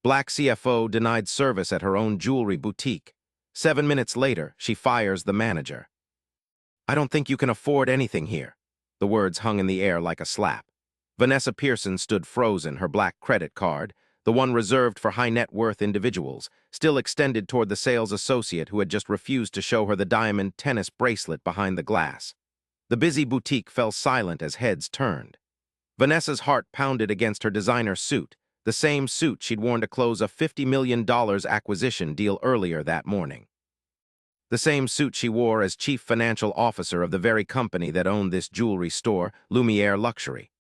Black CFO denied service at her own jewelry boutique. 7 minutes later, she fires the manager. "I don't think you can afford anything here." The words hung in the air like a slap. Vanessa Pearson stood frozen, her black credit card, the one reserved for high-net-worth individuals, still extended toward the sales associate who had just refused to show her the diamond tennis bracelet behind the glass. The busy boutique fell silent as heads turned. Vanessa's heart pounded against her designer suit, the same suit she'd worn to close a $50 million acquisition deal earlier that morning. The same suit she wore as chief financial officer of the very company that owned this jewelry store, Lumiere Luxury.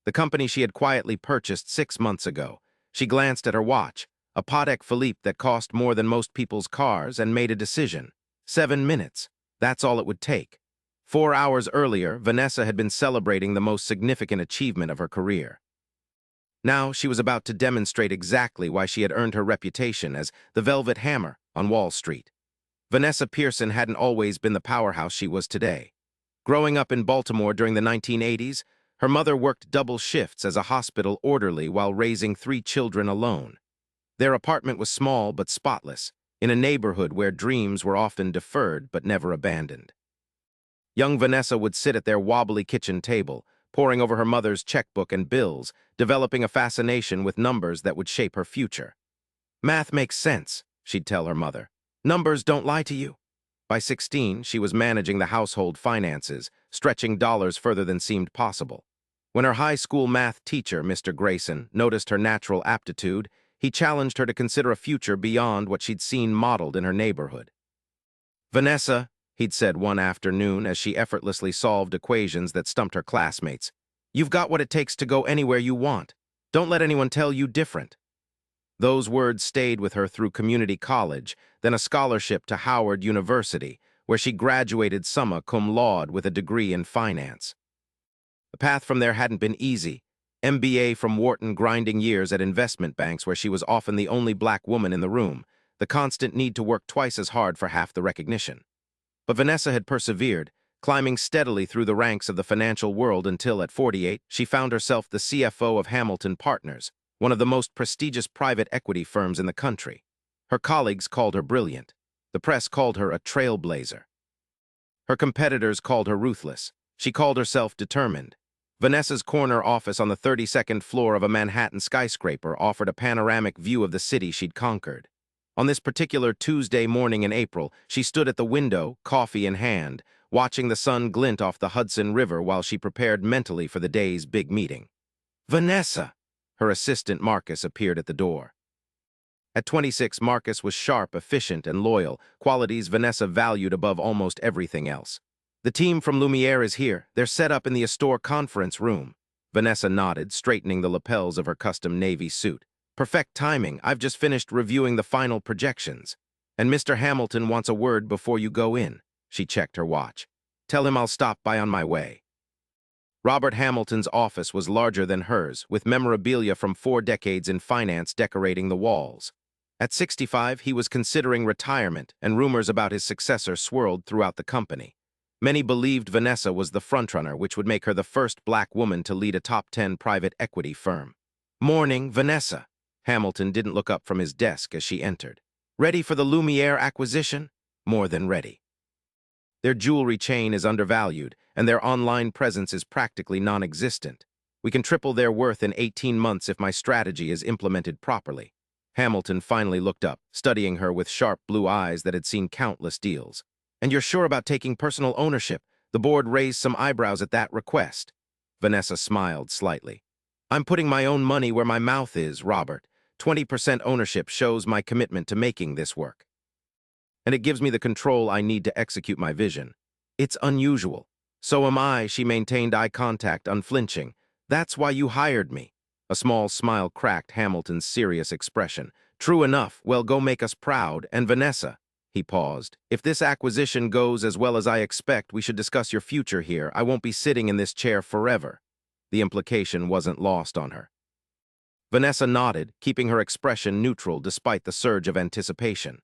The company she had quietly purchased 6 months ago. She glanced at her watch, a Patek Philippe that cost more than most people's cars, and made a decision. 7 minutes. That's all it would take. 4 hours earlier, Vanessa had been celebrating the most significant achievement of her career. Now she was about to demonstrate exactly why she had earned her reputation as the Velvet Hammer on Wall Street. Vanessa Pearson hadn't always been the powerhouse she was today. Growing up in Baltimore during the 1980s, her mother worked double shifts as a hospital orderly while raising 3 children alone. Their apartment was small but spotless, in a neighborhood where dreams were often deferred but never abandoned. Young Vanessa would sit at their wobbly kitchen table, poring over her mother's checkbook and bills, developing a fascination with numbers that would shape her future. "Math makes sense," she'd tell her mother. "Numbers don't lie to you." By 16, she was managing the household finances, stretching dollars further than seemed possible. When her high school math teacher, Mr. Grayson, noticed her natural aptitude, he challenged her to consider a future beyond what she'd seen modeled in her neighborhood. "Vanessa," he'd said one afternoon as she effortlessly solved equations that stumped her classmates, "you've got what it takes to go anywhere you want. Don't let anyone tell you different." Those words stayed with her through community college, then a scholarship to Howard University, where she graduated summa cum laude with a degree in finance. The path from there hadn't been easy. MBA from Wharton, grinding years at investment banks where she was often the only black woman in the room, the constant need to work twice as hard for half the recognition. But Vanessa had persevered, climbing steadily through the ranks of the financial world until, at 48, she found herself the CFO of Hamilton Partners, one of the most prestigious private equity firms in the country. Her colleagues called her brilliant. The press called her a trailblazer. Her competitors called her ruthless. She called herself determined. Vanessa's corner office on the 32nd floor of a Manhattan skyscraper offered a panoramic view of the city she'd conquered. On this particular Tuesday morning in April, she stood at the window, coffee in hand, watching the sun glint off the Hudson River while she prepared mentally for the day's big meeting. "Vanessa!" Her assistant Marcus appeared at the door. At 26, Marcus was sharp, efficient, and loyal, qualities Vanessa valued above almost everything else. "The team from Lumiere is here. They're set up in the Astor conference room." Vanessa nodded, straightening the lapels of her custom navy suit. "Perfect timing. I've just finished reviewing the final projections. And Mr. Hamilton wants a word before you go in." She checked her watch. "Tell him I'll stop by on my way." Robert Hamilton's office was larger than hers, with memorabilia from 4 decades in finance decorating the walls. At 65, he was considering retirement, and rumors about his successor swirled throughout the company. Many believed Vanessa was the frontrunner, which would make her the first black woman to lead a top 10 private equity firm. "Morning, Vanessa." Hamilton didn't look up from his desk as she entered. "Ready for the Lumiere acquisition?" "More than ready." Their jewelry chain is undervalued, and their online presence is practically non-existent. "We can triple their worth in 18 months if my strategy is implemented properly." Hamilton finally looked up, studying her with sharp blue eyes that had seen countless deals. "And you're sure about taking personal ownership?" The board raised some eyebrows at that request. Vanessa smiled slightly. "I'm putting my own money where my mouth is, Robert. 20% ownership shows my commitment to making this work. And it gives me the control I need to execute my vision. It's unusual. So am I," she maintained eye contact, unflinching. "That's why you hired me." A small smile cracked Hamilton's serious expression. "True enough. Well, go make us proud. And Vanessa," he paused, "if this acquisition goes as well as I expect, we should discuss your future here. I won't be sitting in this chair forever." The implication wasn't lost on her. Vanessa nodded, keeping her expression neutral despite the surge of anticipation.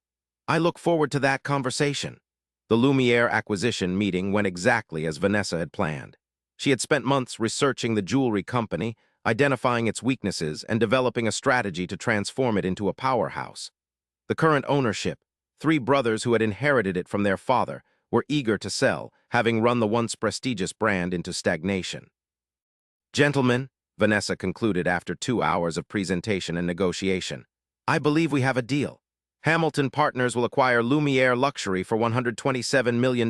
"I look forward to that conversation." The Lumiere acquisition meeting went exactly as Vanessa had planned. She had spent months researching the jewelry company, identifying its weaknesses and developing a strategy to transform it into a powerhouse. The current ownership, three brothers who had inherited it from their father, were eager to sell, having run the once prestigious brand into stagnation. "Gentlemen," Vanessa concluded after 2 hours of presentation and negotiation, "I believe we have a deal. Hamilton Partners will acquire Lumiere Luxury for $127 million,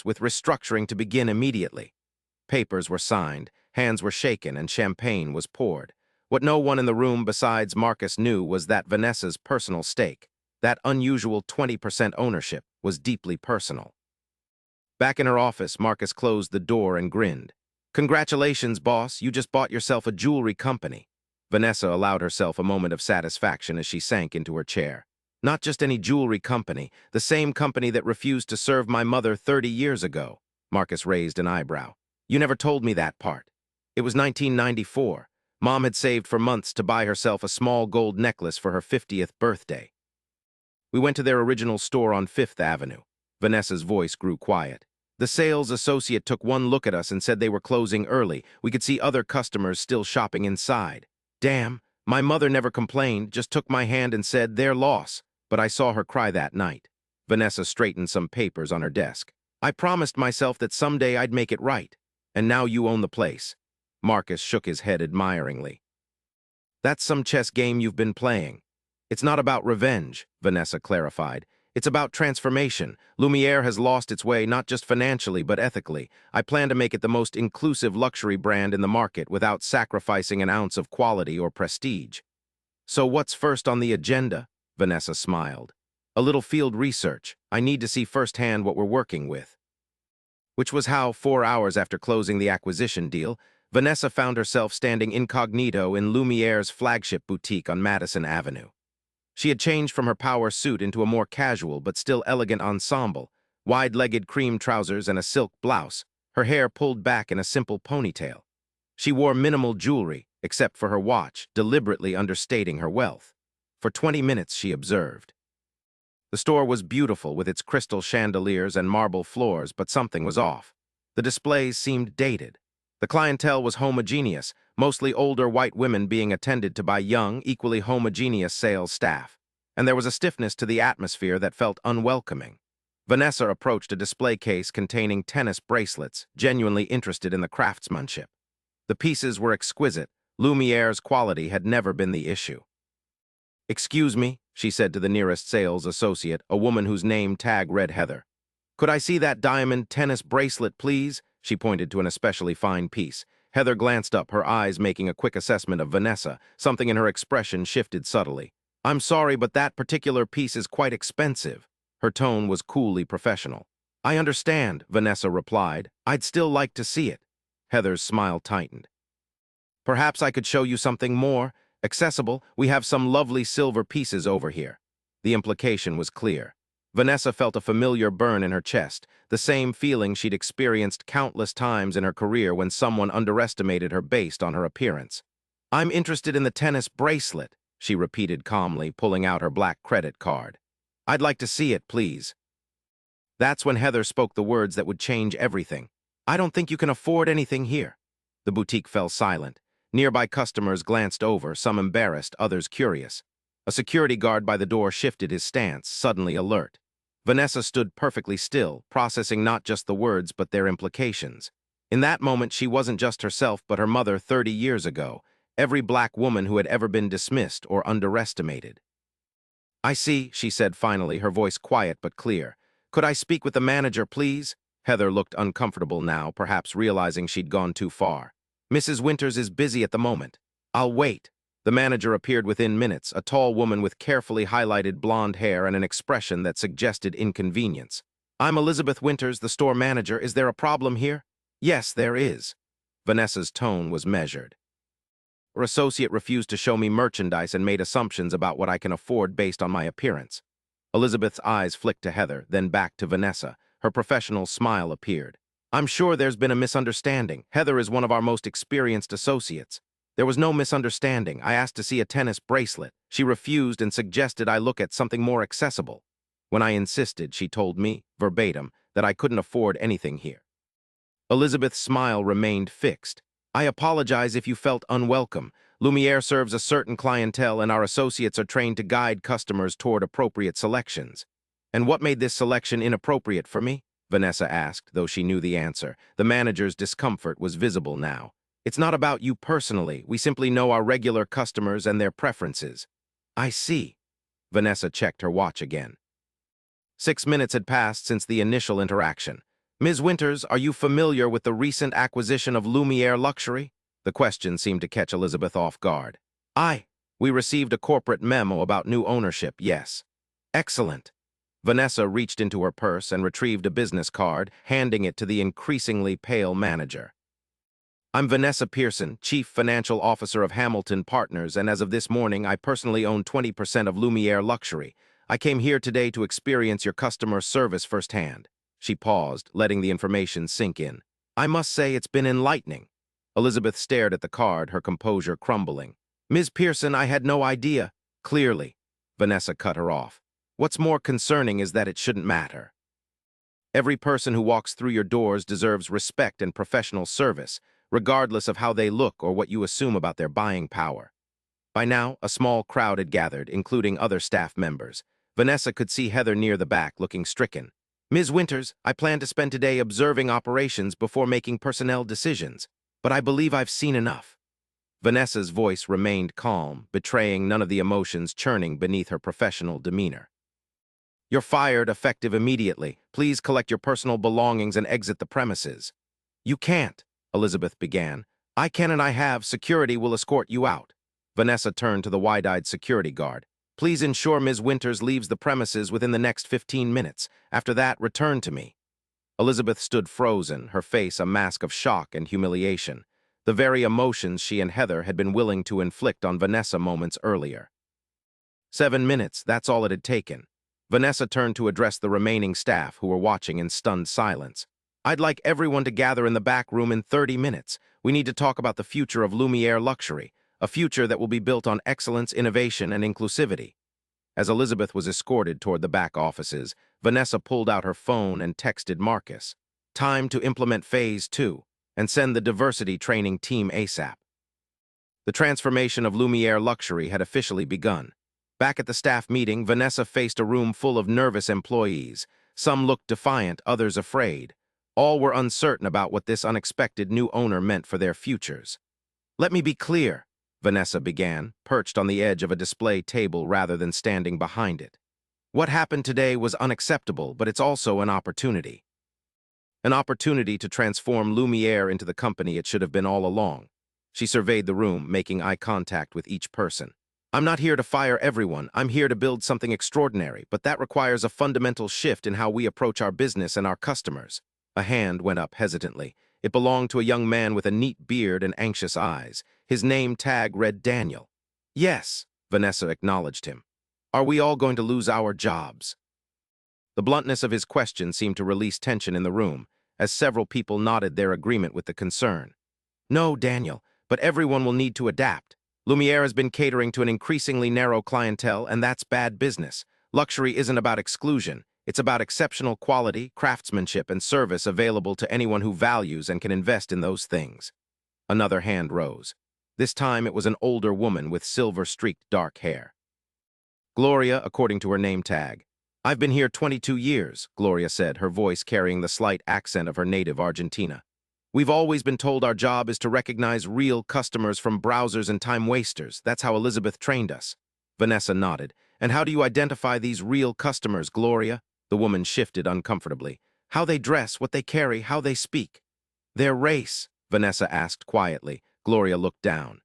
with restructuring to begin immediately." Papers were signed, hands were shaken, and champagne was poured. What no one in the room besides Marcus knew was that Vanessa's personal stake, that unusual 20% ownership, was deeply personal. Back in her office, Marcus closed the door and grinned. "Congratulations, boss, you just bought yourself a jewelry company." Vanessa allowed herself a moment of satisfaction as she sank into her chair. "Not just any jewelry company, the same company that refused to serve my mother 30 years ago." Marcus raised an eyebrow. "You never told me that part." "It was 1994. Mom had saved for months to buy herself a small gold necklace for her 50th birthday. We went to their original store on 5th Avenue. Vanessa's voice grew quiet. "The sales associate took one look at us and said they were closing early. We could see other customers still shopping inside. Damn, my mother never complained, just took my hand and said, 'Their loss.' But I saw her cry that night." Vanessa straightened some papers on her desk. "I promised myself that someday I'd make it right. And now you own the place." Marcus shook his head admiringly. "That's some chess game you've been playing." "It's not about revenge," Vanessa clarified. "It's about transformation. Lumiere has lost its way not just financially but ethically. I plan to make it the most inclusive luxury brand in the market without sacrificing an ounce of quality or prestige." "So what's first on the agenda?" Vanessa smiled. "A little field research. I need to see firsthand what we're working with." Which was how, 4 hours after closing the acquisition deal, Vanessa found herself standing incognito in Lumiere's flagship boutique on Madison Avenue. She had changed from her power suit into a more casual but still elegant ensemble, wide-legged cream trousers and a silk blouse, her hair pulled back in a simple ponytail. She wore minimal jewelry, except for her watch, deliberately understating her wealth. For 20 minutes, she observed. The store was beautiful with its crystal chandeliers and marble floors, but something was off. The displays seemed dated. The clientele was homogeneous, mostly older white women being attended to by young, equally homogeneous sales staff. And there was a stiffness to the atmosphere that felt unwelcoming. Vanessa approached a display case containing tennis bracelets, genuinely interested in the craftsmanship. The pieces were exquisite. Lumiere's quality had never been the issue. "Excuse me," she said to the nearest sales associate, a woman whose name tag read Heather. "Could I see that diamond tennis bracelet, please?" She pointed to an especially fine piece. Heather glanced up, her eyes making a quick assessment of Vanessa. Something in her expression shifted subtly. "I'm sorry, but that particular piece is quite expensive." Her tone was coolly professional. "I understand," Vanessa replied. "I'd still like to see it." Heather's smile tightened. "Perhaps I could show you something more accessible. We have some lovely silver pieces over here." The implication was clear. Vanessa felt a familiar burn in her chest, the same feeling she'd experienced countless times in her career when someone underestimated her based on her appearance. "I'm interested in the tennis bracelet," she repeated calmly, pulling out her black credit card. "I'd like to see it, please." That's when Heather spoke the words that would change everything. "I don't think you can afford anything here." The boutique fell silent. Nearby customers glanced over, some embarrassed, others curious. A security guard by the door shifted his stance, suddenly alert. Vanessa stood perfectly still, processing not just the words but their implications. In that moment, she wasn't just herself but her mother 30 years ago, every black woman who had ever been dismissed or underestimated. "I see," she said finally, her voice quiet but clear. "Could I speak with the manager, please?" Heather looked uncomfortable now, perhaps realizing she'd gone too far. "Mrs. Winters is busy at the moment." "I'll wait." The manager appeared within minutes, a tall woman with carefully highlighted blonde hair and an expression that suggested inconvenience. "I'm Elizabeth Winters, the store manager. Is there a problem here?" "Yes, there is." Vanessa's tone was measured. "Her associate refused to show me merchandise and made assumptions about what I can afford based on my appearance." Elizabeth's eyes flicked to Heather, then back to Vanessa. Her professional smile appeared. "I'm sure there's been a misunderstanding. Heather is one of our most experienced associates." "There was no misunderstanding. I asked to see a tennis bracelet. She refused and suggested I look at something more accessible. When I insisted, she told me, verbatim, that I couldn't afford anything here." Elizabeth's smile remained fixed. I apologize if you felt unwelcome. Lumiere serves a certain clientele and our associates are trained to guide customers toward appropriate selections. And what made this selection inappropriate for me? Vanessa asked, though she knew the answer. The manager's discomfort was visible now. It's not about you personally. We simply know our regular customers and their preferences. I see. Vanessa checked her watch again. 6 minutes had passed since the initial interaction. Ms. Winters, are you familiar with the recent acquisition of Lumiere Luxury? The question seemed to catch Elizabeth off guard. We received a corporate memo about new ownership, yes. Excellent. Vanessa reached into her purse and retrieved a business card, handing it to the increasingly pale manager. I'm Vanessa Pearson, Chief Financial Officer of Hamilton Partners, and as of this morning, I personally own 20% of Lumiere Luxury. I came here today to experience your customer service firsthand. She paused, letting the information sink in. I must say it's been enlightening. Elizabeth stared at the card, her composure crumbling. Ms. Pearson, I had no idea. Clearly. Vanessa cut her off. What's more concerning is that it shouldn't matter. Every person who walks through your doors deserves respect and professional service, regardless of how they look or what you assume about their buying power. By now, a small crowd had gathered, including other staff members. Vanessa could see Heather near the back, looking stricken. Ms. Winters, I plan to spend today observing operations before making personnel decisions, but I believe I've seen enough. Vanessa's voice remained calm, betraying none of the emotions churning beneath her professional demeanor. You're fired, effective immediately. Please collect your personal belongings and exit the premises. You can't, Elizabeth began. I can and I have. Security will escort you out. Vanessa turned to the wide-eyed security guard. Please ensure Ms. Winters leaves the premises within the next 15 minutes. After that, return to me. Elizabeth stood frozen, her face a mask of shock and humiliation, the very emotions she and Heather had been willing to inflict on Vanessa moments earlier. 7 minutes, that's all it had taken. Vanessa turned to address the remaining staff who were watching in stunned silence. I'd like everyone to gather in the back room in 30 minutes. We need to talk about the future of Lumiere Luxury, a future that will be built on excellence, innovation, and inclusivity. As Elizabeth was escorted toward the back offices, Vanessa pulled out her phone and texted Marcus. Time to implement Phase 2 and send the diversity training team ASAP. The transformation of Lumiere Luxury had officially begun. Back at the staff meeting, Vanessa faced a room full of nervous employees. Some looked defiant, others afraid. All were uncertain about what this unexpected new owner meant for their futures. Let me be clear, Vanessa began, perched on the edge of a display table rather than standing behind it. What happened today was unacceptable, but it's also an opportunity. An opportunity to transform Lumiere into the company it should have been all along. She surveyed the room, making eye contact with each person. I'm not here to fire everyone. I'm here to build something extraordinary, but that requires a fundamental shift in how we approach our business and our customers. A hand went up hesitantly. It belonged to a young man with a neat beard and anxious eyes. His name tag read Daniel. Yes, Vanessa acknowledged him. Are we all going to lose our jobs? The bluntness of his question seemed to release tension in the room, as several people nodded their agreement with the concern. No, Daniel, but everyone will need to adapt. Lumiere has been catering to an increasingly narrow clientele, and that's bad business. Luxury isn't about exclusion. It's about exceptional quality, craftsmanship, and service available to anyone who values and can invest in those things. Another hand rose. This time it was an older woman with silver-streaked dark hair. Gloria, according to her name tag. I've been here 22 years, Gloria said, her voice carrying the slight accent of her native Argentina. We've always been told our job is to recognize real customers from browsers and time wasters. That's how Elizabeth trained us. Vanessa nodded. And how do you identify these real customers, Gloria? The woman shifted uncomfortably. How they dress, what they carry, how they speak. Their race, Vanessa asked quietly. Gloria looked down.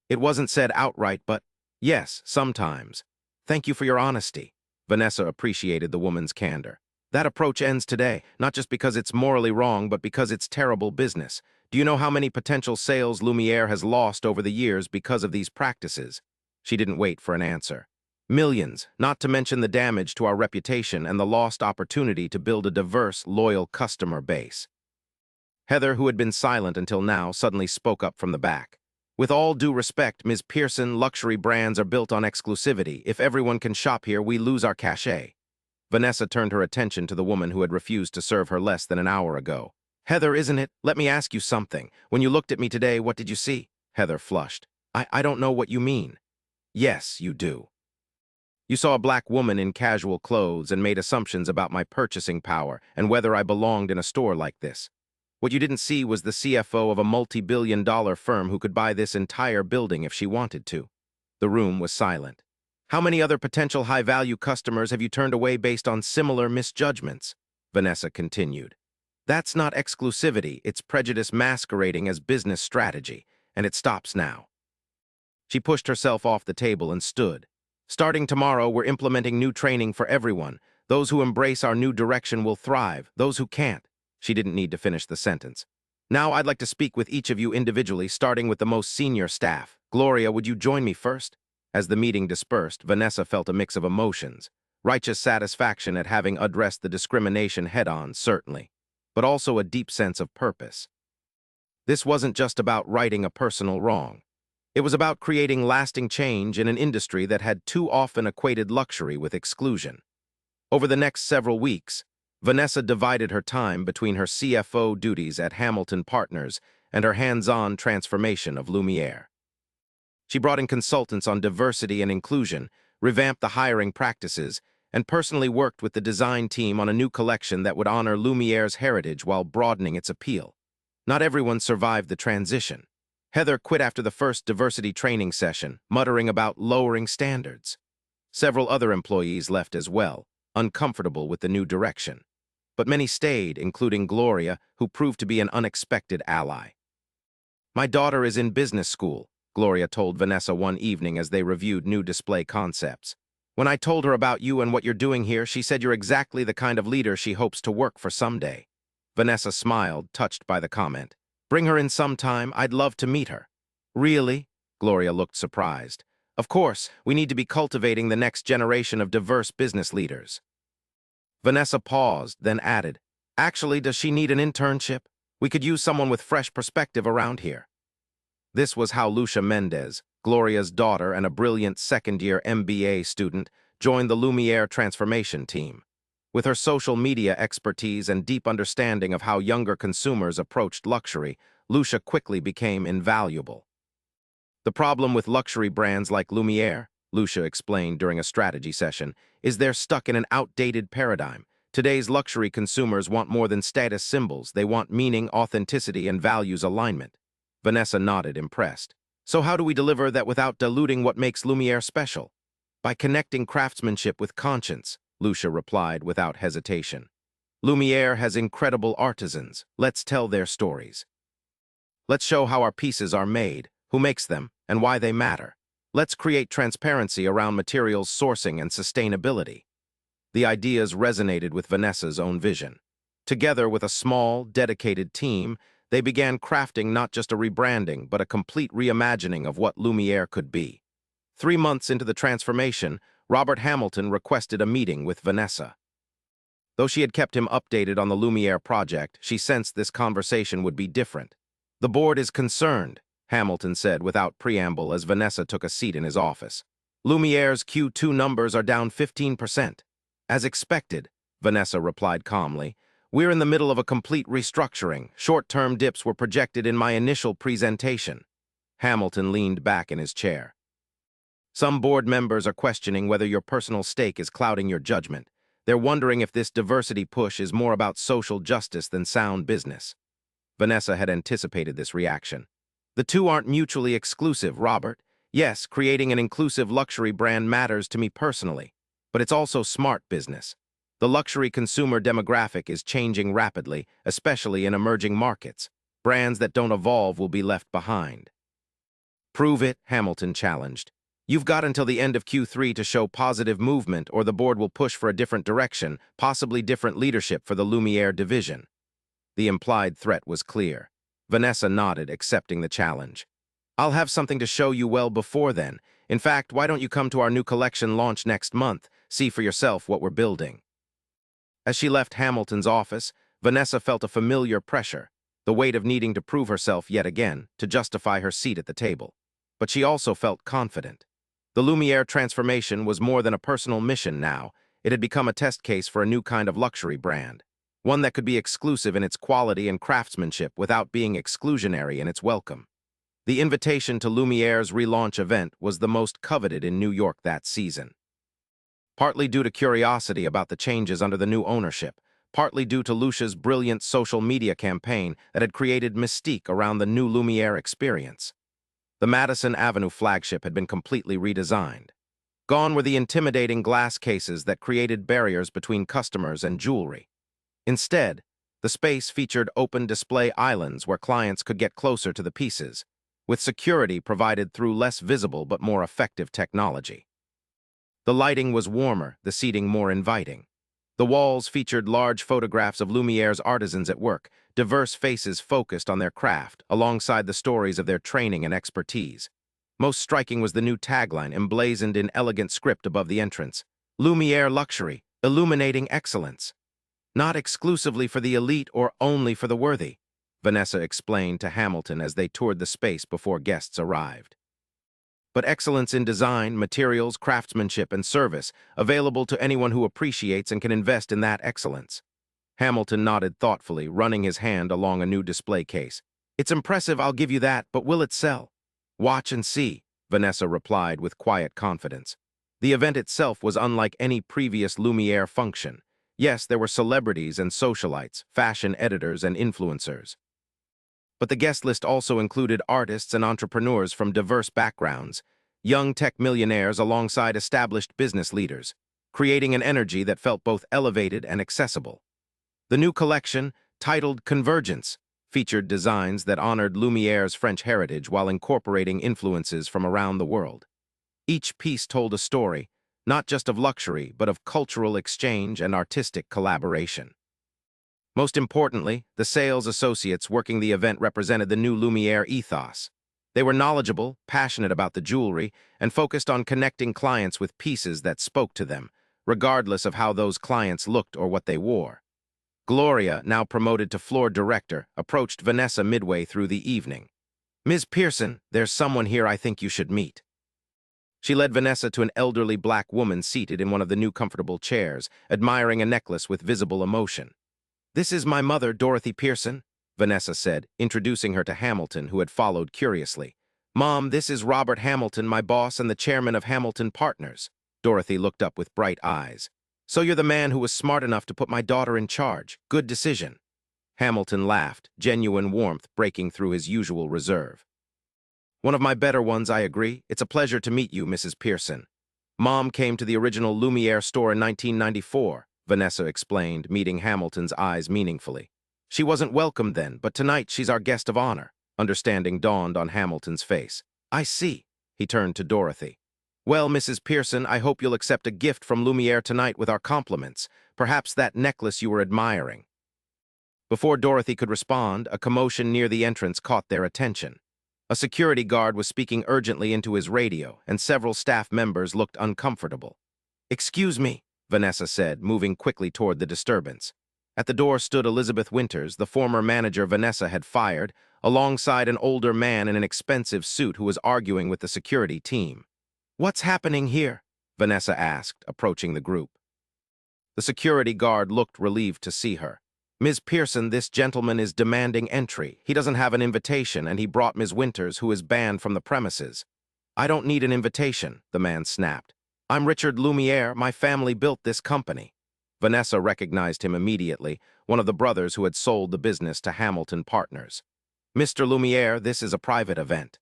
It wasn't said outright, but yes, sometimes. Thank you for your honesty. Vanessa appreciated the woman's candor. That approach ends today, not just because it's morally wrong, but because it's terrible business. Do you know how many potential sales Lumiere has lost over the years because of these practices? She didn't wait for an answer. Millions, not to mention the damage to our reputation and the lost opportunity to build a diverse, loyal customer base. Heather, who had been silent until now, suddenly spoke up from the back. With all due respect, Ms. Pearson, luxury brands are built on exclusivity. If everyone can shop here, we lose our cachet. Vanessa turned her attention to the woman who had refused to serve her less than an hour ago. Heather, isn't it? Let me ask you something. When you looked at me today, what did you see? Heather flushed. I don't know what you mean. Yes, you do. You saw a black woman in casual clothes and made assumptions about my purchasing power and whether I belonged in a store like this. What you didn't see was the CFO of a multi-billion-dollar firm who could buy this entire building if she wanted to. The room was silent. How many other potential high-value customers have you turned away based on similar misjudgments? Vanessa continued. That's not exclusivity, it's prejudice masquerading as business strategy, and it stops now. She pushed herself off the table and stood. Starting tomorrow, we're implementing new training for everyone. Those who embrace our new direction will thrive. Those who can't. She didn't need to finish the sentence. Now I'd like to speak with each of you individually, starting with the most senior staff. Gloria, would you join me first? As the meeting dispersed, Vanessa felt a mix of emotions. Righteous satisfaction at having addressed the discrimination head-on, certainly, but also a deep sense of purpose. This wasn't just about righting a personal wrong. It was about creating lasting change in an industry that had too often equated luxury with exclusion. Over the next several weeks, Vanessa divided her time between her CFO duties at Hamilton Partners and her hands-on transformation of Lumiere. She brought in consultants on diversity and inclusion, revamped the hiring practices, and personally worked with the design team on a new collection that would honor Lumiere's heritage while broadening its appeal. Not everyone survived the transition. Heather quit after the first diversity training session, muttering about lowering standards. Several other employees left as well, uncomfortable with the new direction. But many stayed, including Gloria, who proved to be an unexpected ally. My daughter is in business school, Gloria told Vanessa one evening as they reviewed new display concepts. When I told her about you and what you're doing here, she said you're exactly the kind of leader she hopes to work for someday. Vanessa smiled, touched by the comment. Bring her in sometime, I'd love to meet her. Really? Gloria looked surprised. Of course, we need to be cultivating the next generation of diverse business leaders. Vanessa paused, then added, Actually, does she need an internship? We could use someone with fresh perspective around here. This was how Lucia Mendez, Gloria's daughter and a brilliant second-year MBA student, joined the Lumiere transformation team. With her social media expertise and deep understanding of how younger consumers approached luxury, Lucia quickly became invaluable. The problem with luxury brands like Lumiere, Lucia explained during a strategy session, is they're stuck in an outdated paradigm. Today's luxury consumers want more than status symbols. They want meaning, authenticity, and values alignment. Vanessa nodded, impressed. So how do we deliver that without diluting what makes Lumiere special? By connecting craftsmanship with conscience, Lucia replied without hesitation. Lumiere has incredible artisans. Let's tell their stories. Let's show how our pieces are made, who makes them, and why they matter. Let's create transparency around materials sourcing and sustainability. The ideas resonated with Vanessa's own vision. Together with a small, dedicated team, they began crafting not just a rebranding, but a complete reimagining of what Lumiere could be. 3 months into the transformation, Robert Hamilton requested a meeting with Vanessa. Though she had kept him updated on the Lumiere project, she sensed this conversation would be different. The board is concerned, Hamilton said without preamble as Vanessa took a seat in his office. Lumiere's Q2 numbers are down 15%. As expected, Vanessa replied calmly. We're in the middle of a complete restructuring. Short-term dips were projected in my initial presentation. Hamilton leaned back in his chair. Some board members are questioning whether your personal stake is clouding your judgment. They're wondering if this diversity push is more about social justice than sound business. Vanessa had anticipated this reaction. The two aren't mutually exclusive, Robert. Yes, creating an inclusive luxury brand matters to me personally, but it's also smart business. The luxury consumer demographic is changing rapidly, especially in emerging markets. Brands that don't evolve will be left behind. Prove it, Hamilton challenged. You've got until the end of Q3 to show positive movement, or the board will push for a different direction, possibly different leadership for the Lumiere division. The implied threat was clear. Vanessa nodded, accepting the challenge. I'll have something to show you well before then. In fact, why don't you come to our new collection launch next month? See for yourself what we're building. As she left Hamilton's office, Vanessa felt a familiar pressure, the weight of needing to prove herself yet again, to justify her seat at the table. But she also felt confident. The Lumiere transformation was more than a personal mission now. It had become a test case for a new kind of luxury brand. one that could be exclusive in its quality and craftsmanship without being exclusionary in its welcome. The invitation to Lumiere's relaunch event was the most coveted in New York that season. Partly due to curiosity about the changes under the new ownership, partly due to Lucia's brilliant social media campaign that had created mystique around the new Lumiere experience. The Madison Avenue flagship had been completely redesigned. Gone were the intimidating glass cases that created barriers between customers and jewelry. Instead, the space featured open display islands where clients could get closer to the pieces, with security provided through less visible but more effective technology. The lighting was warmer, the seating more inviting. The walls featured large photographs of Lumiere's artisans at work, diverse faces focused on their craft, alongside the stories of their training and expertise. Most striking was the new tagline emblazoned in elegant script above the entrance: Lumiere Luxury, illuminating excellence. Not exclusively for the elite or only for the worthy, Vanessa explained to Hamilton as they toured the space before guests arrived. But excellence in design, materials, craftsmanship, and service, available to anyone who appreciates and can invest in that excellence. Hamilton nodded thoughtfully, running his hand along a new display case. It's impressive, I'll give you that, but will it sell? Watch and see, Vanessa replied with quiet confidence. The event itself was unlike any previous Lumiere function. Yes, there were celebrities and socialites, fashion editors and influencers. But the guest list also included artists and entrepreneurs from diverse backgrounds, young tech millionaires alongside established business leaders, creating an energy that felt both elevated and accessible. The new collection, titled Convergence, featured designs that honored Lumiere's French heritage while incorporating influences from around the world. Each piece told a story, not just of luxury, but of cultural exchange and artistic collaboration. Most importantly, the sales associates working the event represented the new Lumiere ethos. They were knowledgeable, passionate about the jewelry, and focused on connecting clients with pieces that spoke to them, regardless of how those clients looked or what they wore. Gloria, now promoted to floor director, approached Vanessa midway through the evening. "Ms. Pearson, there's someone here I think you should meet." She led Vanessa to an elderly black woman seated in one of the new comfortable chairs, admiring a necklace with visible emotion. "This is my mother, Dorothy Pearson," Vanessa said, introducing her to Hamilton, who had followed curiously. "Mom, this is Robert Hamilton, my boss and the chairman of Hamilton Partners." Dorothy looked up with bright eyes. "So you're the man who was smart enough to put my daughter in charge. Good decision." Hamilton laughed, genuine warmth breaking through his usual reserve. "One of my better ones, I agree. It's a pleasure to meet you, Mrs. Pearson. Mom came to the original Lumiere store in 1994, Vanessa explained, meeting Hamilton's eyes meaningfully. "She wasn't welcome then, but tonight she's our guest of honor." Understanding dawned on Hamilton's face. "I see." He turned to Dorothy. "Well, Mrs. Pearson, I hope you'll accept a gift from Lumiere tonight with our compliments. Perhaps that necklace you were admiring." Before Dorothy could respond, a commotion near the entrance caught their attention. A security guard was speaking urgently into his radio, and several staff members looked uncomfortable. "Excuse me," Vanessa said, moving quickly toward the disturbance. At the door stood Elizabeth Winters, the former manager Vanessa had fired, alongside an older man in an expensive suit who was arguing with the security team. "What's happening here?" Vanessa asked, approaching the group. The security guard looked relieved to see her. "Ms. Pearson, this gentleman is demanding entry. He doesn't have an invitation, and he brought Ms. Winters, who is banned from the premises." "I don't need an invitation," the man snapped. "I'm Richard Lumiere. My family built this company." Vanessa recognized him immediately, one of the brothers who had sold the business to Hamilton Partners. "Mr. Lumiere, this is a private event.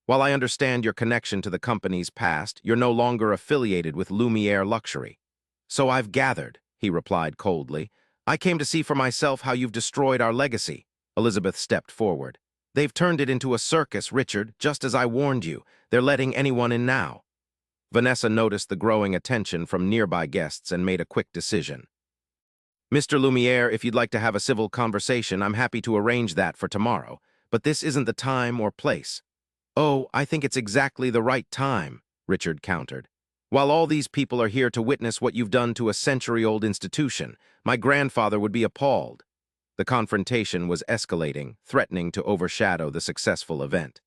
While I understand your connection to the company's past, you're no longer affiliated with Lumiere Luxury." "So I've gathered," he replied coldly. "I came to see for myself how you've destroyed our legacy." Elizabeth stepped forward. "They've turned it into a circus, Richard, just as I warned you. They're letting anyone in now." Vanessa noticed the growing attention from nearby guests and made a quick decision. "Mr. Lumiere, if you'd like to have a civil conversation, I'm happy to arrange that for tomorrow, but this isn't the time or place." "Oh, I think it's exactly the right time," Richard countered. "While all these people are here to witness what you've done to a century-old institution, my grandfather would be appalled." The confrontation was escalating, threatening to overshadow the successful event.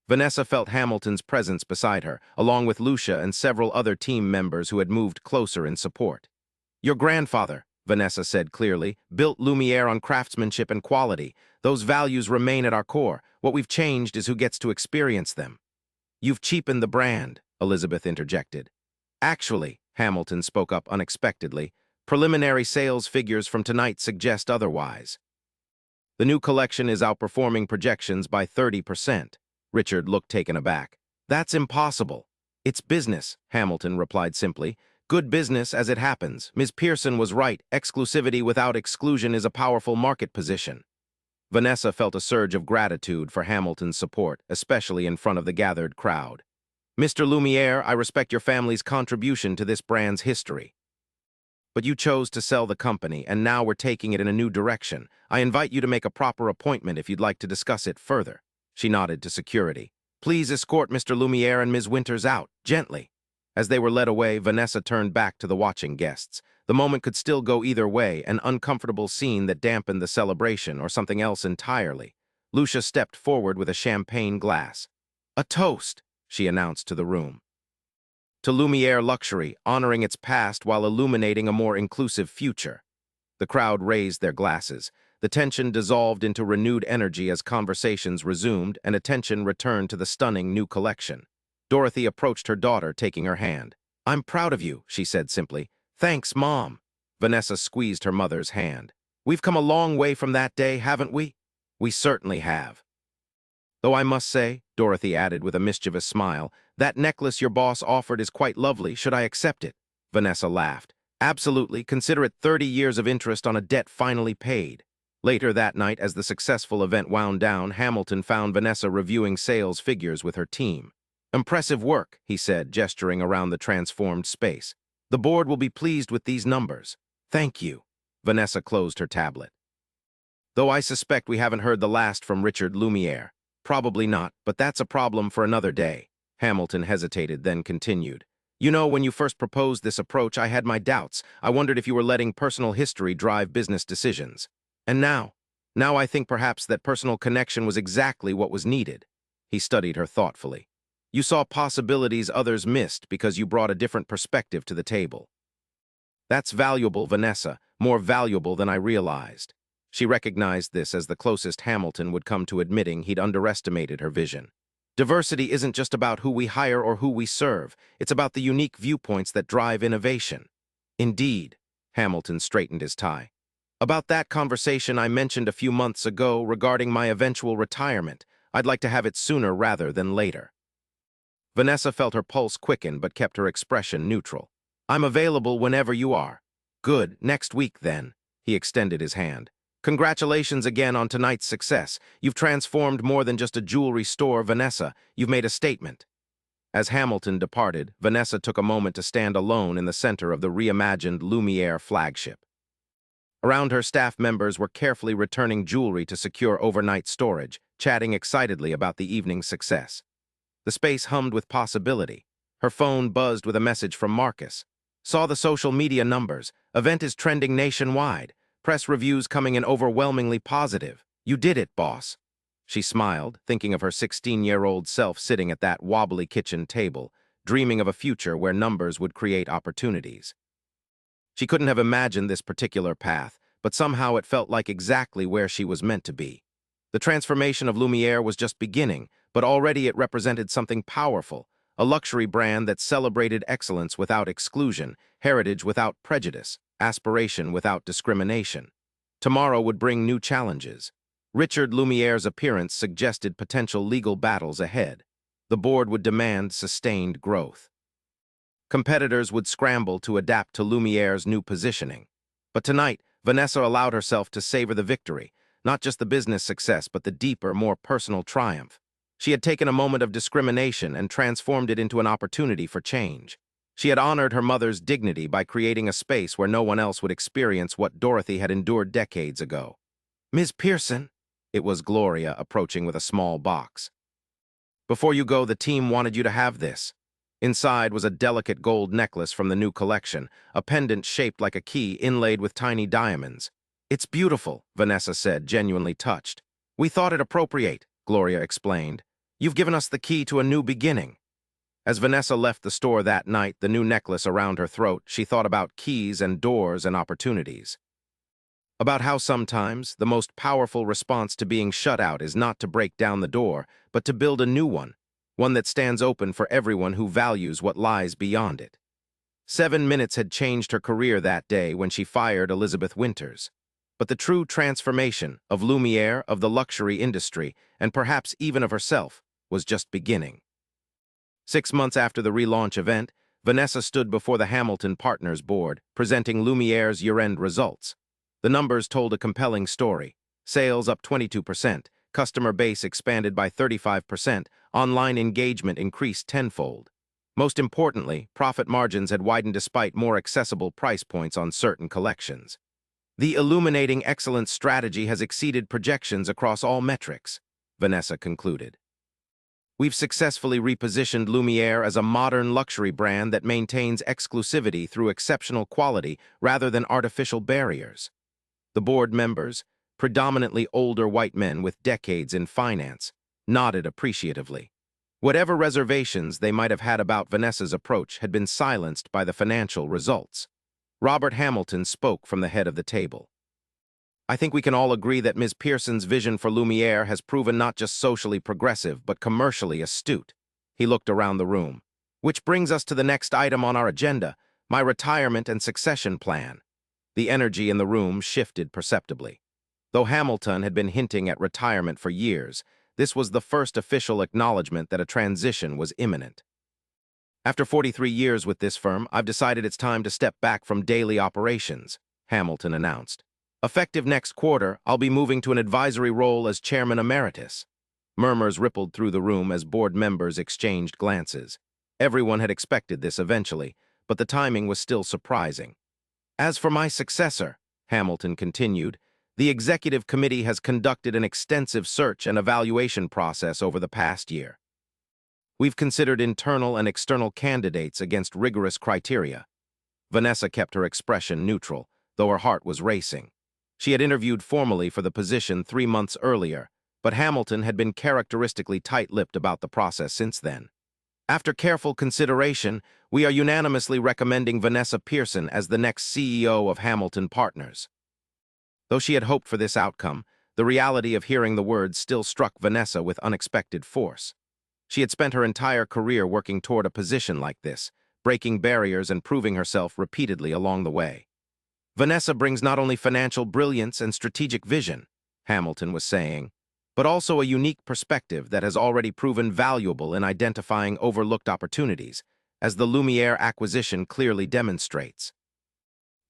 Vanessa felt Hamilton's presence beside her, along with Lucia and several other team members who had moved closer in support. "Your grandfather," Vanessa said clearly. Built Lumiere on craftsmanship and quality. Those values remain at our core. What we've changed is who gets to experience them. You've cheapened the brand, Elizabeth interjected. Actually, Hamilton spoke up unexpectedly, preliminary sales figures from tonight suggest otherwise. The new collection is outperforming projections by 30%. Richard looked taken aback. That's impossible. It's business, Hamilton replied simply. Good business as it happens. Ms. Pearson was right. Exclusivity without exclusion is a powerful market position. Vanessa felt a surge of gratitude for Hamilton's support, especially in front of the gathered crowd. Mr. Lumiere, I respect your family's contribution to this brand's history. But you chose to sell the company, and now we're taking it in a new direction. I invite you to make a proper appointment if you'd like to discuss it further. She nodded to security. Please escort Mr. Lumiere and Ms. Winters out, gently. As they were led away, Vanessa turned back to the watching guests. The moment could still go either way, an uncomfortable scene that dampened the celebration, or something else entirely. Lucia stepped forward with a champagne glass. A toast, she announced to the room. To Lumiere luxury, honoring its past while illuminating a more inclusive future. The crowd raised their glasses. The tension dissolved into renewed energy as conversations resumed and attention returned to the stunning new collection. Dorothy approached her daughter, taking her hand. I'm proud of you, she said simply. Thanks, Mom. Vanessa squeezed her mother's hand. We've come a long way from that day, haven't we? We certainly have. Though I must say, Dorothy added with a mischievous smile, that necklace your boss offered is quite lovely. Should I accept it? Vanessa laughed. Absolutely. Consider it 30 years of interest on a debt finally paid. Later that night, as the successful event wound down, Hamilton found Vanessa reviewing sales figures with her team. Impressive work, he said, gesturing around the transformed space. The board will be pleased with these numbers. Thank you. Vanessa closed her tablet. Though I suspect we haven't heard the last from Richard Lumiere. Probably not, but that's a problem for another day. Hamilton hesitated, then continued. You know, when you first proposed this approach, I had my doubts. I wondered if you were letting personal history drive business decisions. And now I think perhaps that personal connection was exactly what was needed. He studied her thoughtfully. You saw possibilities others missed because you brought a different perspective to the table. That's valuable, Vanessa, more valuable than I realized. She recognized this as the closest Hamilton would come to admitting he'd underestimated her vision. Diversity isn't just about who we hire or who we serve. It's about the unique viewpoints that drive innovation. Indeed, Hamilton straightened his tie. About that conversation I mentioned a few months ago regarding my eventual retirement, I'd like to have it sooner rather than later. Vanessa felt her pulse quicken but kept her expression neutral. I'm available whenever you are. Good, next week then. He extended his hand. Congratulations again on tonight's success. You've transformed more than just a jewelry store, Vanessa. You've made a statement. As Hamilton departed, Vanessa took a moment to stand alone in the center of the reimagined Lumiere flagship. Around her, staff members were carefully returning jewelry to secure overnight storage, chatting excitedly about the evening's success. The space hummed with possibility. Her phone buzzed with a message from Marcus. Saw the social media numbers. Event is trending nationwide. Press reviews coming in overwhelmingly positive. You did it, boss. She smiled, thinking of her 16-year-old self sitting at that wobbly kitchen table, dreaming of a future where numbers would create opportunities. She couldn't have imagined this particular path, but somehow it felt like exactly where she was meant to be. The transformation of Lumiere was just beginning, but already it represented something powerful, a luxury brand that celebrated excellence without exclusion, heritage without prejudice, aspiration without discrimination. Tomorrow would bring new challenges. Richard Lumiere's appearance suggested potential legal battles ahead. The board would demand sustained growth. Competitors would scramble to adapt to Lumiere's new positioning. But tonight, Vanessa allowed herself to savor the victory, not just the business success, but the deeper, more personal triumph. She had taken a moment of discrimination and transformed it into an opportunity for change. She had honored her mother's dignity by creating a space where no one else would experience what Dorothy had endured decades ago. Ms. Pearson, it was Gloria approaching with a small box. Before you go, the team wanted you to have this. Inside was a delicate gold necklace from the new collection, a pendant shaped like a key inlaid with tiny diamonds. It's beautiful, Vanessa said, genuinely touched. We thought it appropriate, Gloria explained. You've given us the key to a new beginning. As Vanessa left the store that night, the new necklace around her throat, she thought about keys and doors and opportunities. About how sometimes the most powerful response to being shut out is not to break down the door, but to build a new one that stands open for everyone who values what lies beyond it. 7 minutes had changed her career that day when she fired Elizabeth Winters. But the true transformation of Lumiere, of the luxury industry, and perhaps even of herself, was just beginning. 6 months after the relaunch event, Vanessa stood before the Hamilton Partners Board, presenting Lumiere's year-end results. The numbers told a compelling story. Sales up 22%, customer base expanded by 35%, online engagement increased tenfold. Most importantly, profit margins had widened despite more accessible price points on certain collections. The illuminating excellence strategy has exceeded projections across all metrics, Vanessa concluded. We've successfully repositioned Lumiere as a modern luxury brand that maintains exclusivity through exceptional quality rather than artificial barriers. The board members, predominantly older white men with decades in finance, nodded appreciatively. Whatever reservations they might have had about Vanessa's approach had been silenced by the financial results. Robert Hamilton spoke from the head of the table. I think we can all agree that Ms. Pearson's vision for Lumiere has proven not just socially progressive, but commercially astute. He looked around the room. Which brings us to the next item on our agenda, my retirement and succession plan. The energy in the room shifted perceptibly. Though Hamilton had been hinting at retirement for years, this was the first official acknowledgement that a transition was imminent. After 43 years with this firm, I've decided it's time to step back from daily operations, Hamilton announced. Effective next quarter, I'll be moving to an advisory role as chairman emeritus. Murmurs rippled through the room as board members exchanged glances. Everyone had expected this eventually, but the timing was still surprising. As for my successor, Hamilton continued, the executive committee has conducted an extensive search and evaluation process over the past year. We've considered internal and external candidates against rigorous criteria. Vanessa kept her expression neutral, though her heart was racing. She had interviewed formally for the position 3 months earlier, but Hamilton had been characteristically tight-lipped about the process since then. After careful consideration, we are unanimously recommending Vanessa Pearson as the next CEO of Hamilton Partners. Though she had hoped for this outcome, the reality of hearing the words still struck Vanessa with unexpected force. She had spent her entire career working toward a position like this, breaking barriers and proving herself repeatedly along the way. Vanessa brings not only financial brilliance and strategic vision, Hamilton was saying, but also a unique perspective that has already proven valuable in identifying overlooked opportunities, as the Lumiere acquisition clearly demonstrates.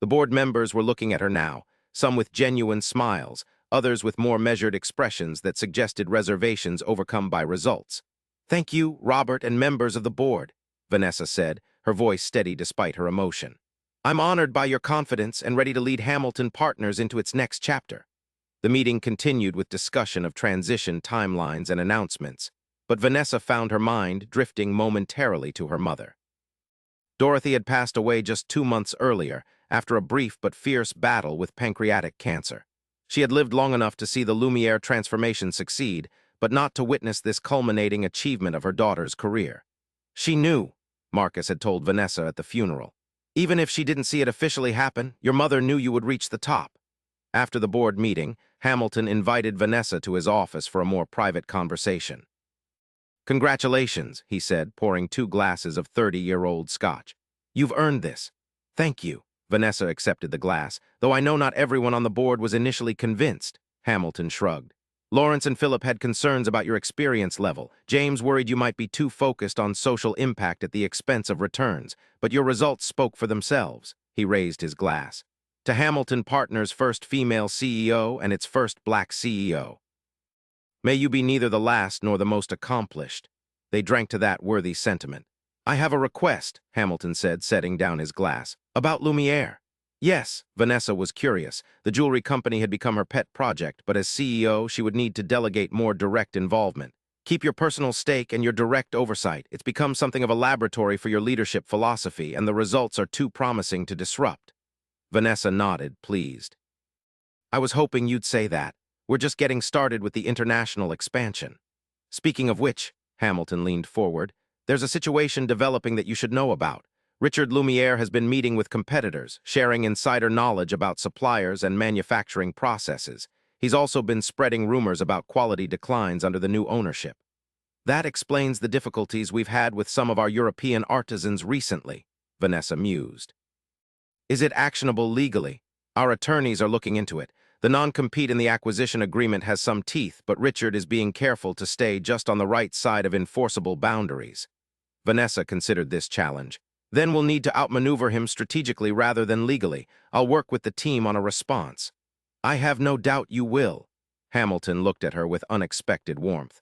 The board members were looking at her now, some with genuine smiles, others with more measured expressions that suggested reservations overcome by results. Thank you, Robert and members of the board, Vanessa said, her voice steady despite her emotion. I'm honored by your confidence and ready to lead Hamilton Partners into its next chapter. The meeting continued with discussion of transition timelines and announcements, but Vanessa found her mind drifting momentarily to her mother. Dorothy had passed away just 2 months earlier, after a brief but fierce battle with pancreatic cancer. She had lived long enough to see the Lumiere transformation succeed, but not to witness this culminating achievement of her daughter's career. She knew, Marcus had told Vanessa at the funeral. Even if she didn't see it officially happen, your mother knew you would reach the top. After the board meeting, Hamilton invited Vanessa to his office for a more private conversation. Congratulations, he said, pouring 2 glasses of 30-year-old scotch. You've earned this. Thank you. Vanessa accepted the glass, though I know not everyone on the board was initially convinced, Hamilton shrugged. Lawrence and Philip had concerns about your experience level. James worried you might be too focused on social impact at the expense of returns, but your results spoke for themselves. He raised his glass. To Hamilton Partners' first female CEO and its first black CEO. May you be neither the last nor the most accomplished. They drank to that worthy sentiment. I have a request, Hamilton said, setting down his glass. About Lumiere. Yes, Vanessa was curious. The jewelry company had become her pet project, but as CEO, she would need to delegate more direct involvement. Keep your personal stake and your direct oversight. It's become something of a laboratory for your leadership philosophy, and the results are too promising to disrupt. Vanessa nodded, pleased. I was hoping you'd say that. We're just getting started with the international expansion. Speaking of which, Hamilton leaned forward, There's a situation developing that you should know about. Richard Lumiere has been meeting with competitors, sharing insider knowledge about suppliers and manufacturing processes. He's also been spreading rumors about quality declines under the new ownership. That explains the difficulties we've had with some of our European artisans recently, Vanessa mused. Is it actionable legally? Our attorneys are looking into it. The non-compete in the acquisition agreement has some teeth, but Richard is being careful to stay just on the right side of enforceable boundaries. Vanessa considered this challenge. Then we'll need to outmaneuver him strategically rather than legally. I'll work with the team on a response. I have no doubt you will. Hamilton looked at her with unexpected warmth.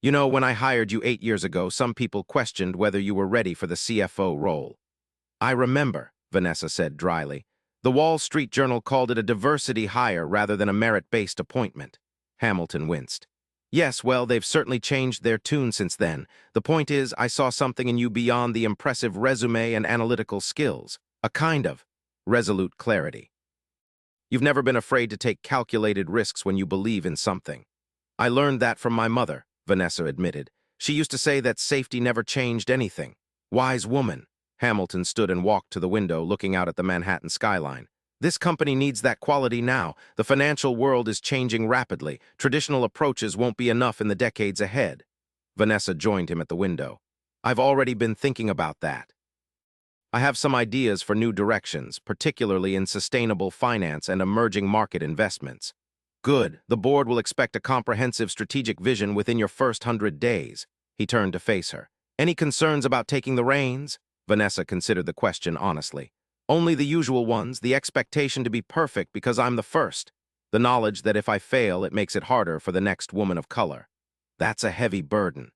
You know, when I hired you 8 years ago, some people questioned whether you were ready for the CFO role. I remember, Vanessa said dryly. The Wall Street Journal called it a diversity hire rather than a merit-based appointment. Hamilton winced. Yes, well, they've certainly changed their tune since then. The point is, I saw something in you beyond the impressive resume and analytical skills. A kind of resolute clarity. You've never been afraid to take calculated risks when you believe in something. I learned that from my mother, Vanessa admitted. She used to say that safety never changed anything. Wise woman. Hamilton stood and walked to the window, looking out at the Manhattan skyline. This company needs that quality now. The financial world is changing rapidly. Traditional approaches won't be enough in the decades ahead. Vanessa joined him at the window. I've already been thinking about that. I have some ideas for new directions, particularly in sustainable finance and emerging market investments. Good. The board will expect a comprehensive strategic vision within your first 100 days. He turned to face her. Any concerns about taking the reins? Vanessa considered the question honestly. Only the usual ones, the expectation to be perfect because I'm the first. The knowledge that if I fail, it makes it harder for the next woman of color. That's a heavy burden.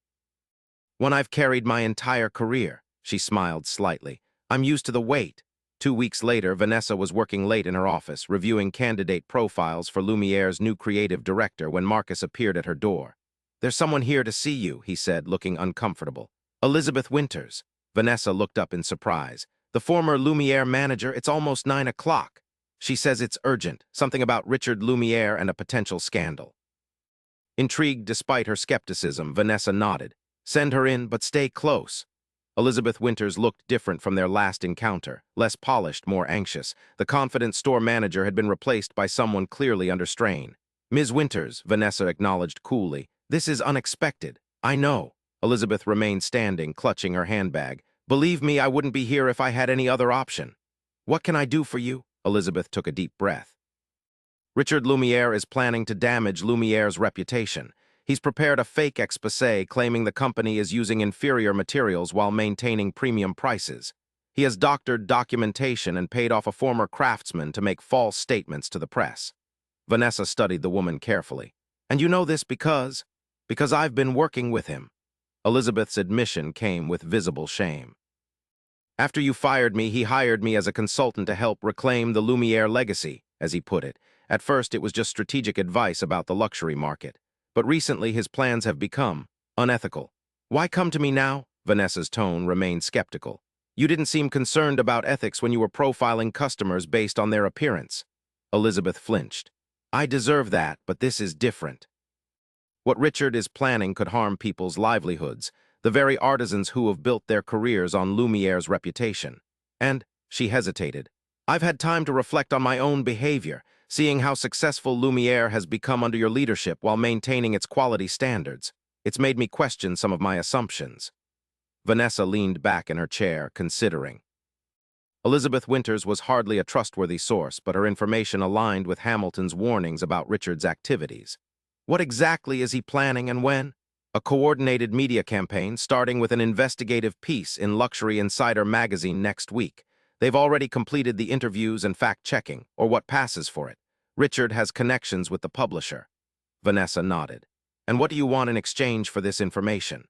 One I've carried my entire career, she smiled slightly. I'm used to the weight. 2 weeks later, Vanessa was working late in her office, reviewing candidate profiles for Lumiere's new creative director when Marcus appeared at her door. There's someone here to see you, he said, looking uncomfortable. Elizabeth Winters. Vanessa looked up in surprise. The former Lumiere manager, it's almost 9 o'clock. She says it's urgent, something about Richard Lumiere and a potential scandal. Intrigued despite her skepticism, Vanessa nodded. Send her in, but stay close. Elizabeth Winters looked different from their last encounter, less polished, more anxious. The confident store manager had been replaced by someone clearly under strain. Ms. Winters, Vanessa acknowledged coolly. This is unexpected. I know. Elizabeth remained standing, clutching her handbag. Believe me, I wouldn't be here if I had any other option. What can I do for you? Elizabeth took a deep breath. Richard Lumiere is planning to damage Lumiere's reputation. He's prepared a fake exposé claiming the company is using inferior materials while maintaining premium prices. He has doctored documentation and paid off a former craftsman to make false statements to the press. Vanessa studied the woman carefully. And you know this because I've been working with him. Elizabeth's admission came with visible shame. After you fired me, he hired me as a consultant to help reclaim the Lumiere legacy, as he put it. At first, it was just strategic advice about the luxury market. But recently, his plans have become unethical. Why come to me now? Vanessa's tone remained skeptical. You didn't seem concerned about ethics when you were profiling customers based on their appearance. Elizabeth flinched. I deserve that, but this is different. What Richard is planning could harm people's livelihoods, the very artisans who have built their careers on Lumiere's reputation. And, she hesitated, I've had time to reflect on my own behavior, seeing how successful Lumiere has become under your leadership while maintaining its quality standards. It's made me question some of my assumptions. Vanessa leaned back in her chair, considering. Elizabeth Winters was hardly a trustworthy source, but her information aligned with Hamilton's warnings about Richard's activities. What exactly is he planning and when? A coordinated media campaign starting with an investigative piece in Luxury Insider magazine next week. They've already completed the interviews and fact-checking, or what passes for it. Richard has connections with the publisher. Vanessa nodded. And what do you want in exchange for this information?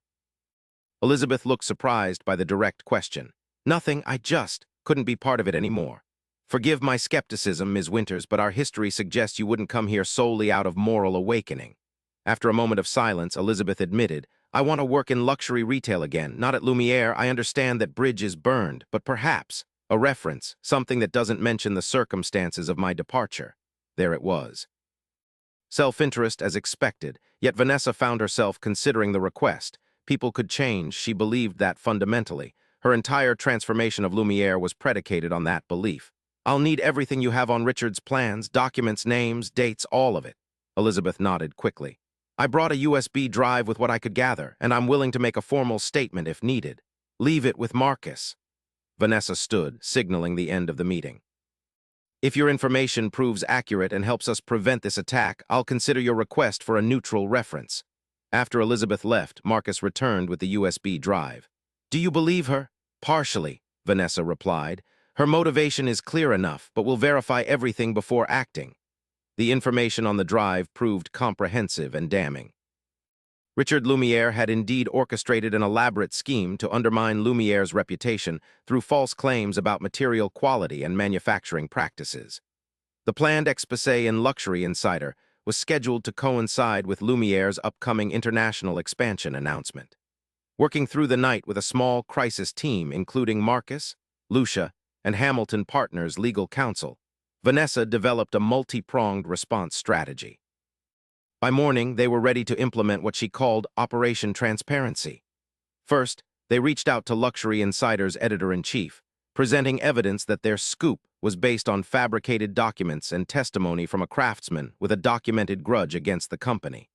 Elizabeth looked surprised by the direct question. Nothing, I just couldn't be part of it anymore. Forgive my skepticism, Ms. Winters, but our history suggests you wouldn't come here solely out of moral awakening. After a moment of silence, Elizabeth admitted, I want to work in luxury retail again, not at Lumiere. I understand that bridge is burned, but perhaps a reference, something that doesn't mention the circumstances of my departure. There it was. Self-interest as expected, yet Vanessa found herself considering the request. People could change. She believed that fundamentally. Her entire transformation of Lumiere was predicated on that belief. I'll need everything you have on Richard's plans, documents, names, dates, all of it. Elizabeth nodded quickly. I brought a USB drive with what I could gather, and I'm willing to make a formal statement if needed. Leave it with Marcus. Vanessa stood, signaling the end of the meeting. If your information proves accurate and helps us prevent this attack, I'll consider your request for a neutral reference. After Elizabeth left, Marcus returned with the USB drive. Do you believe her? Partially, Vanessa replied. Her motivation is clear enough, but we'll verify everything before acting. The information on the drive proved comprehensive and damning. Richard Lumiere had indeed orchestrated an elaborate scheme to undermine Lumiere's reputation through false claims about material quality and manufacturing practices. The planned exposé in Luxury Insider was scheduled to coincide with Lumiere's upcoming international expansion announcement. Working through the night with a small crisis team including Marcus, Lucia, and Hamilton Partners legal counsel, Vanessa developed a multi-pronged response strategy. By morning, they were ready to implement what she called Operation Transparency. First, they reached out to Luxury Insider's editor-in-chief, presenting evidence that their scoop was based on fabricated documents and testimony from a craftsman with a documented grudge against the company.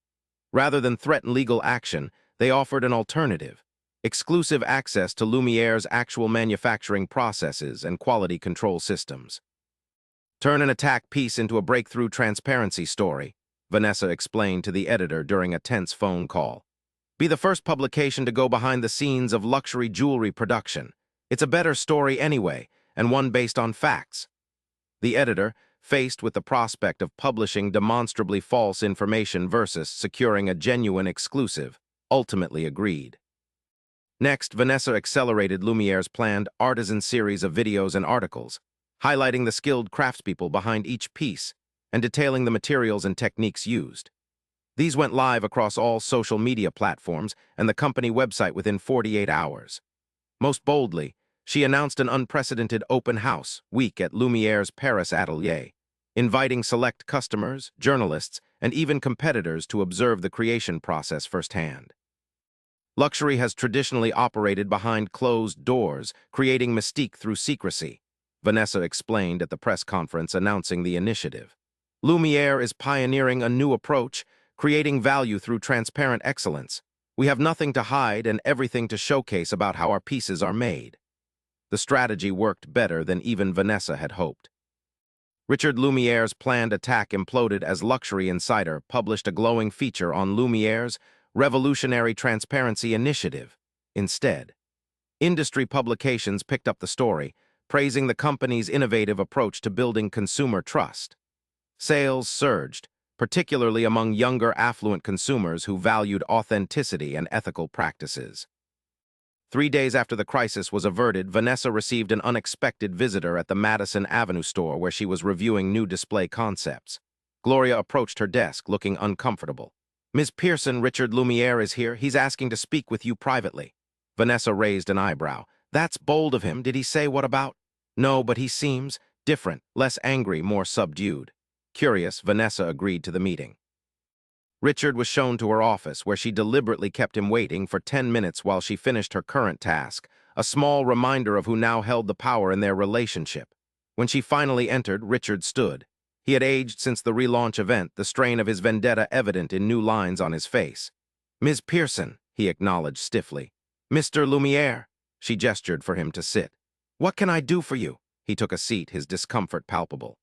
Rather than threaten legal action, they offered an alternative: exclusive access to Lumiere's actual manufacturing processes and quality control systems. Turn an attack piece into a breakthrough transparency story, Vanessa explained to the editor during a tense phone call. Be the first publication to go behind the scenes of luxury jewelry production. It's a better story anyway, and one based on facts. The editor, faced with the prospect of publishing demonstrably false information versus securing a genuine exclusive, ultimately agreed. Next, Vanessa accelerated Lumiere's planned artisan series of videos and articles, highlighting the skilled craftspeople behind each piece and detailing the materials and techniques used. These went live across all social media platforms and the company website within 48 hours. Most boldly, she announced an unprecedented open house week at Lumiere's Paris atelier, inviting select customers, journalists, and even competitors to observe the creation process firsthand. Luxury has traditionally operated behind closed doors, creating mystique through secrecy, Vanessa explained at the press conference announcing the initiative. Lumiere is pioneering a new approach, creating value through transparent excellence. We have nothing to hide and everything to showcase about how our pieces are made. The strategy worked better than even Vanessa had hoped. Richard Lumiere's planned attack imploded as Luxury Insider published a glowing feature on Lumiere's revolutionary transparency initiative. Instead, industry publications picked up the story, praising the company's innovative approach to building consumer trust. Sales surged, particularly among younger, affluent consumers who valued authenticity and ethical practices. 3 days after the crisis was averted, Vanessa received an unexpected visitor at the Madison Avenue store where she was reviewing new display concepts. Gloria approached her desk, looking uncomfortable. Ms. Pearson, Richard Lumiere is here. He's asking to speak with you privately. Vanessa raised an eyebrow. That's bold of him. Did he say what about? No, but he seems different, less angry, more subdued. Curious, Vanessa agreed to the meeting. Richard was shown to her office, where she deliberately kept him waiting for 10 minutes while she finished her current task, a small reminder of who now held the power in their relationship. When she finally entered, Richard stood. He had aged since the relaunch event, the strain of his vendetta evident in new lines on his face. Ms. Pearson, he acknowledged stiffly. Mr. Lumiere, she gestured for him to sit. What can I do for you? He took a seat, his discomfort palpable.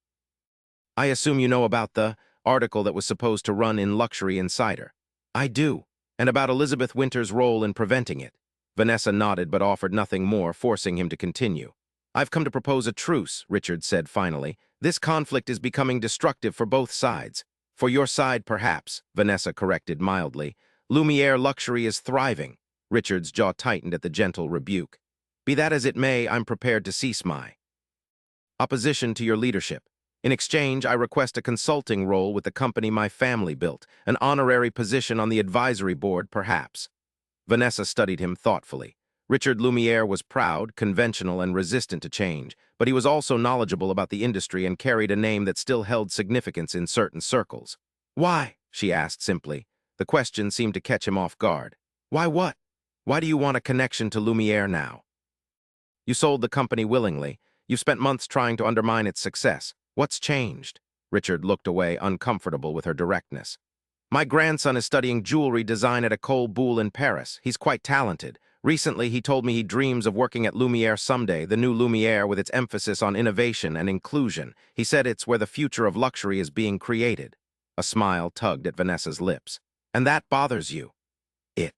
I assume you know about the article that was supposed to run in Luxury Insider. I do, and about Elizabeth Winter's role in preventing it. Vanessa nodded but offered nothing more, forcing him to continue. I've come to propose a truce, Richard said finally. This conflict is becoming destructive for both sides. For your side, perhaps, Vanessa corrected mildly. Lumiere Luxury is thriving. Richard's jaw tightened at the gentle rebuke. Be that as it may, I'm prepared to cease my opposition to your leadership. In exchange, I request a consulting role with the company my family built, an honorary position on the advisory board, perhaps. Vanessa studied him thoughtfully. Richard Lumiere was proud, conventional, and resistant to change, but he was also knowledgeable about the industry and carried a name that still held significance in certain circles. Why? She asked simply. The question seemed to catch him off guard. Why what? Why do you want a connection to Lumiere now? You sold the company willingly. You've spent months trying to undermine its success. What's changed? Richard looked away, uncomfortable with her directness. My grandson is studying jewelry design at École Boulle in Paris. He's quite talented. Recently, he told me he dreams of working at Lumiere someday, the new Lumiere with its emphasis on innovation and inclusion. He said it's where the future of luxury is being created. A smile tugged at Vanessa's lips. And that bothers you? It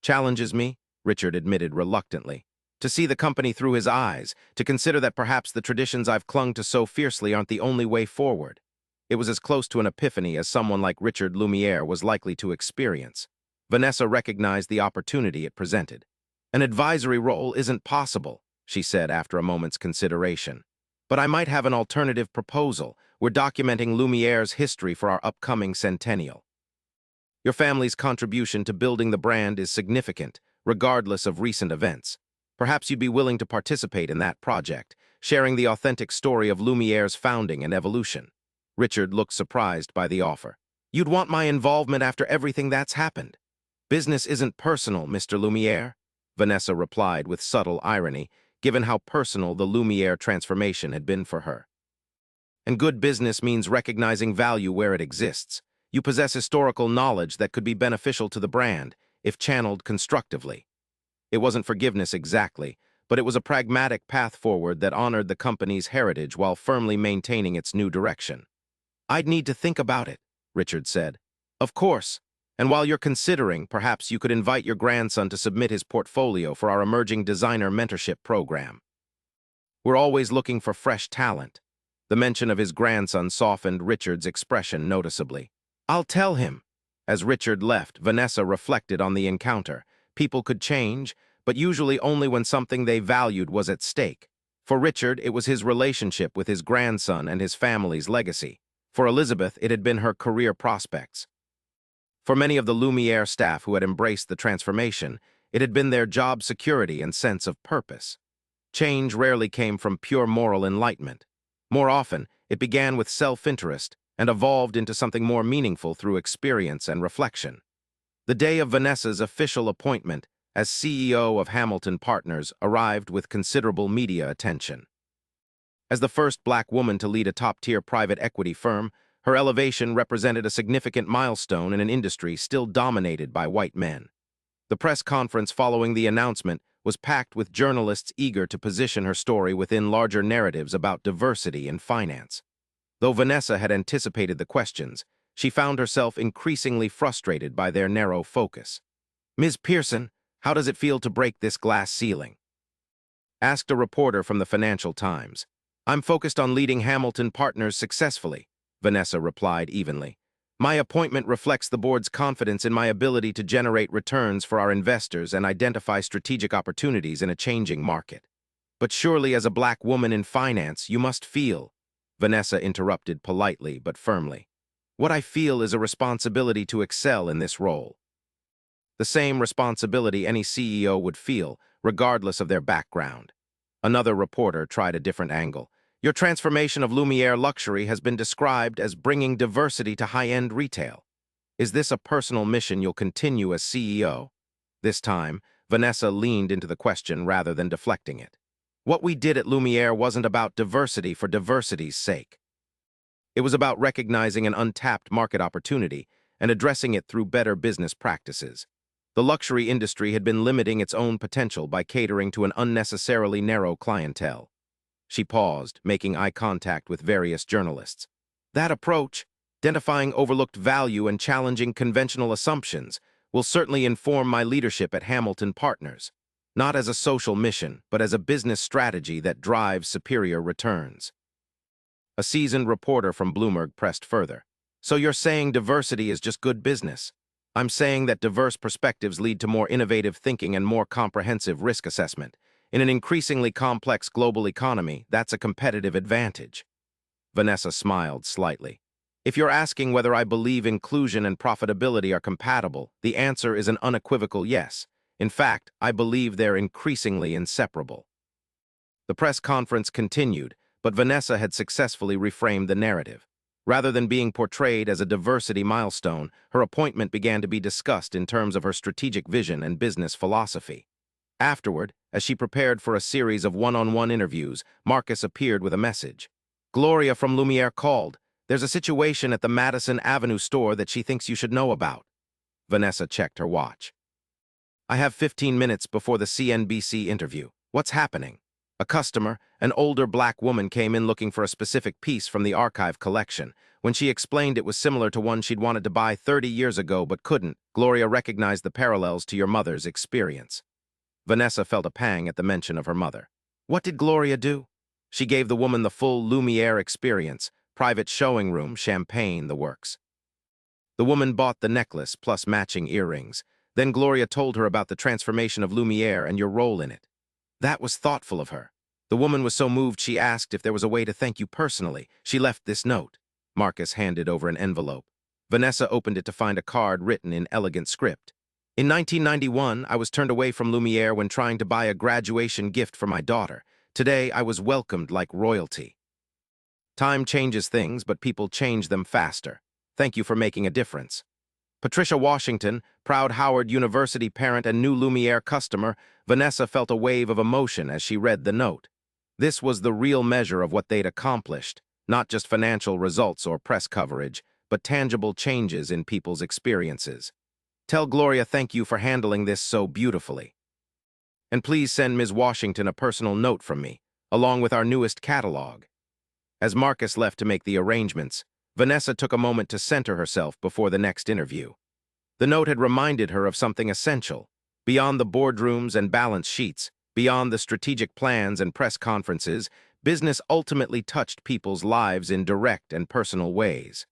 challenges me, Richard admitted reluctantly. To see the company through his eyes, to consider that perhaps the traditions I've clung to so fiercely aren't the only way forward. It was as close to an epiphany as someone like Richard Lumiere was likely to experience. Vanessa recognized the opportunity it presented. An advisory role isn't possible, she said after a moment's consideration. But I might have an alternative proposal. We're documenting Lumiere's history for our upcoming centennial. Your family's contribution to building the brand is significant, regardless of recent events. Perhaps you'd be willing to participate in that project, sharing the authentic story of Lumiere's founding and evolution. Richard looked surprised by the offer. You'd want my involvement after everything that's happened? Business isn't personal, Mr. Lumiere, Vanessa replied with subtle irony, given how personal the Lumiere transformation had been for her. And good business means recognizing value where it exists. You possess historical knowledge that could be beneficial to the brand, if channeled constructively. It wasn't forgiveness exactly, but it was a pragmatic path forward that honored the company's heritage while firmly maintaining its new direction. I'd need to think about it, Richard said. Of course. And while you're considering, perhaps you could invite your grandson to submit his portfolio for our emerging designer mentorship program. We're always looking for fresh talent. The mention of his grandson softened Richard's expression noticeably. I'll tell him. As Richard left, Vanessa reflected on the encounter. People could change, but usually only when something they valued was at stake. For Richard, it was his relationship with his grandson and his family's legacy. For Elizabeth, it had been her career prospects. For many of the Lumiere staff who had embraced the transformation, it had been their job security and sense of purpose. Change rarely came from pure moral enlightenment. More often, it began with self-interest and evolved into something more meaningful through experience and reflection. The day of Vanessa's official appointment as CEO of Hamilton Partners arrived with considerable media attention. As the first black woman to lead a top-tier private equity firm, her elevation represented a significant milestone in an industry still dominated by white men. The press conference following the announcement was packed with journalists eager to position her story within larger narratives about diversity in finance. Though Vanessa had anticipated the questions, she found herself increasingly frustrated by their narrow focus. Ms. Pearson, how does it feel to break this glass ceiling? Asked a reporter from the Financial Times. I'm focused on leading Hamilton Partners successfully, Vanessa replied evenly. My appointment reflects the board's confidence in my ability to generate returns for our investors and identify strategic opportunities in a changing market. But surely as a black woman in finance, you must feel, Vanessa interrupted politely but firmly. What I feel is a responsibility to excel in this role. The same responsibility any CEO would feel, regardless of their background. Another reporter tried a different angle. Your transformation of Lumiere Luxury has been described as bringing diversity to high-end retail. Is this a personal mission you'll continue as CEO? This time, Vanessa leaned into the question rather than deflecting it. What we did at Lumiere wasn't about diversity for diversity's sake. It was about recognizing an untapped market opportunity and addressing it through better business practices. The luxury industry had been limiting its own potential by catering to an unnecessarily narrow clientele. She paused, making eye contact with various journalists. That approach, identifying overlooked value and challenging conventional assumptions, will certainly inform my leadership at Hamilton Partners, not as a social mission, but as a business strategy that drives superior returns. A seasoned reporter from Bloomberg pressed further. So you're saying diversity is just good business? I'm saying that diverse perspectives lead to more innovative thinking and more comprehensive risk assessment. In an increasingly complex global economy, that's a competitive advantage. Vanessa smiled slightly. If you're asking whether I believe inclusion and profitability are compatible, the answer is an unequivocal yes. In fact, I believe they're increasingly inseparable. The press conference continued, but Vanessa had successfully reframed the narrative. Rather than being portrayed as a diversity milestone, her appointment began to be discussed in terms of her strategic vision and business philosophy. Afterward, as she prepared for a series of one-on-one interviews, Marcus appeared with a message. Gloria from Lumiere called. There's a situation at the Madison Avenue store that she thinks you should know about. Vanessa checked her watch. I have 15 minutes before the CNBC interview. What's happening? A customer, an older black woman, came in looking for a specific piece from the archive collection. When she explained it was similar to one she'd wanted to buy 30 years ago but couldn't, Gloria recognized the parallels to your mother's experience. Vanessa felt a pang at the mention of her mother. What did Gloria do? She gave the woman the full Lumiere experience, private showing room, champagne, the works. The woman bought the necklace plus matching earrings. Then Gloria told her about the transformation of Lumiere and your role in it. That was thoughtful of her. The woman was so moved she asked if there was a way to thank you personally. She left this note. Marcus handed over an envelope. Vanessa opened it to find a card written in elegant script. In 1991, I was turned away from Lumiere when trying to buy a graduation gift for my daughter. Today, I was welcomed like royalty. Time changes things, but people change them faster. Thank you for making a difference. Patricia Washington, proud Howard University parent and new Lumiere customer, Vanessa felt a wave of emotion as she read the note. This was the real measure of what they'd accomplished, not just financial results or press coverage, but tangible changes in people's experiences. Tell Gloria thank you for handling this so beautifully. And please send Ms. Washington a personal note from me, along with our newest catalog. As Marcus left to make the arrangements, Vanessa took a moment to center herself before the next interview. The note had reminded her of something essential. Beyond the boardrooms and balance sheets, beyond the strategic plans and press conferences, business ultimately touched people's lives in direct and personal ways.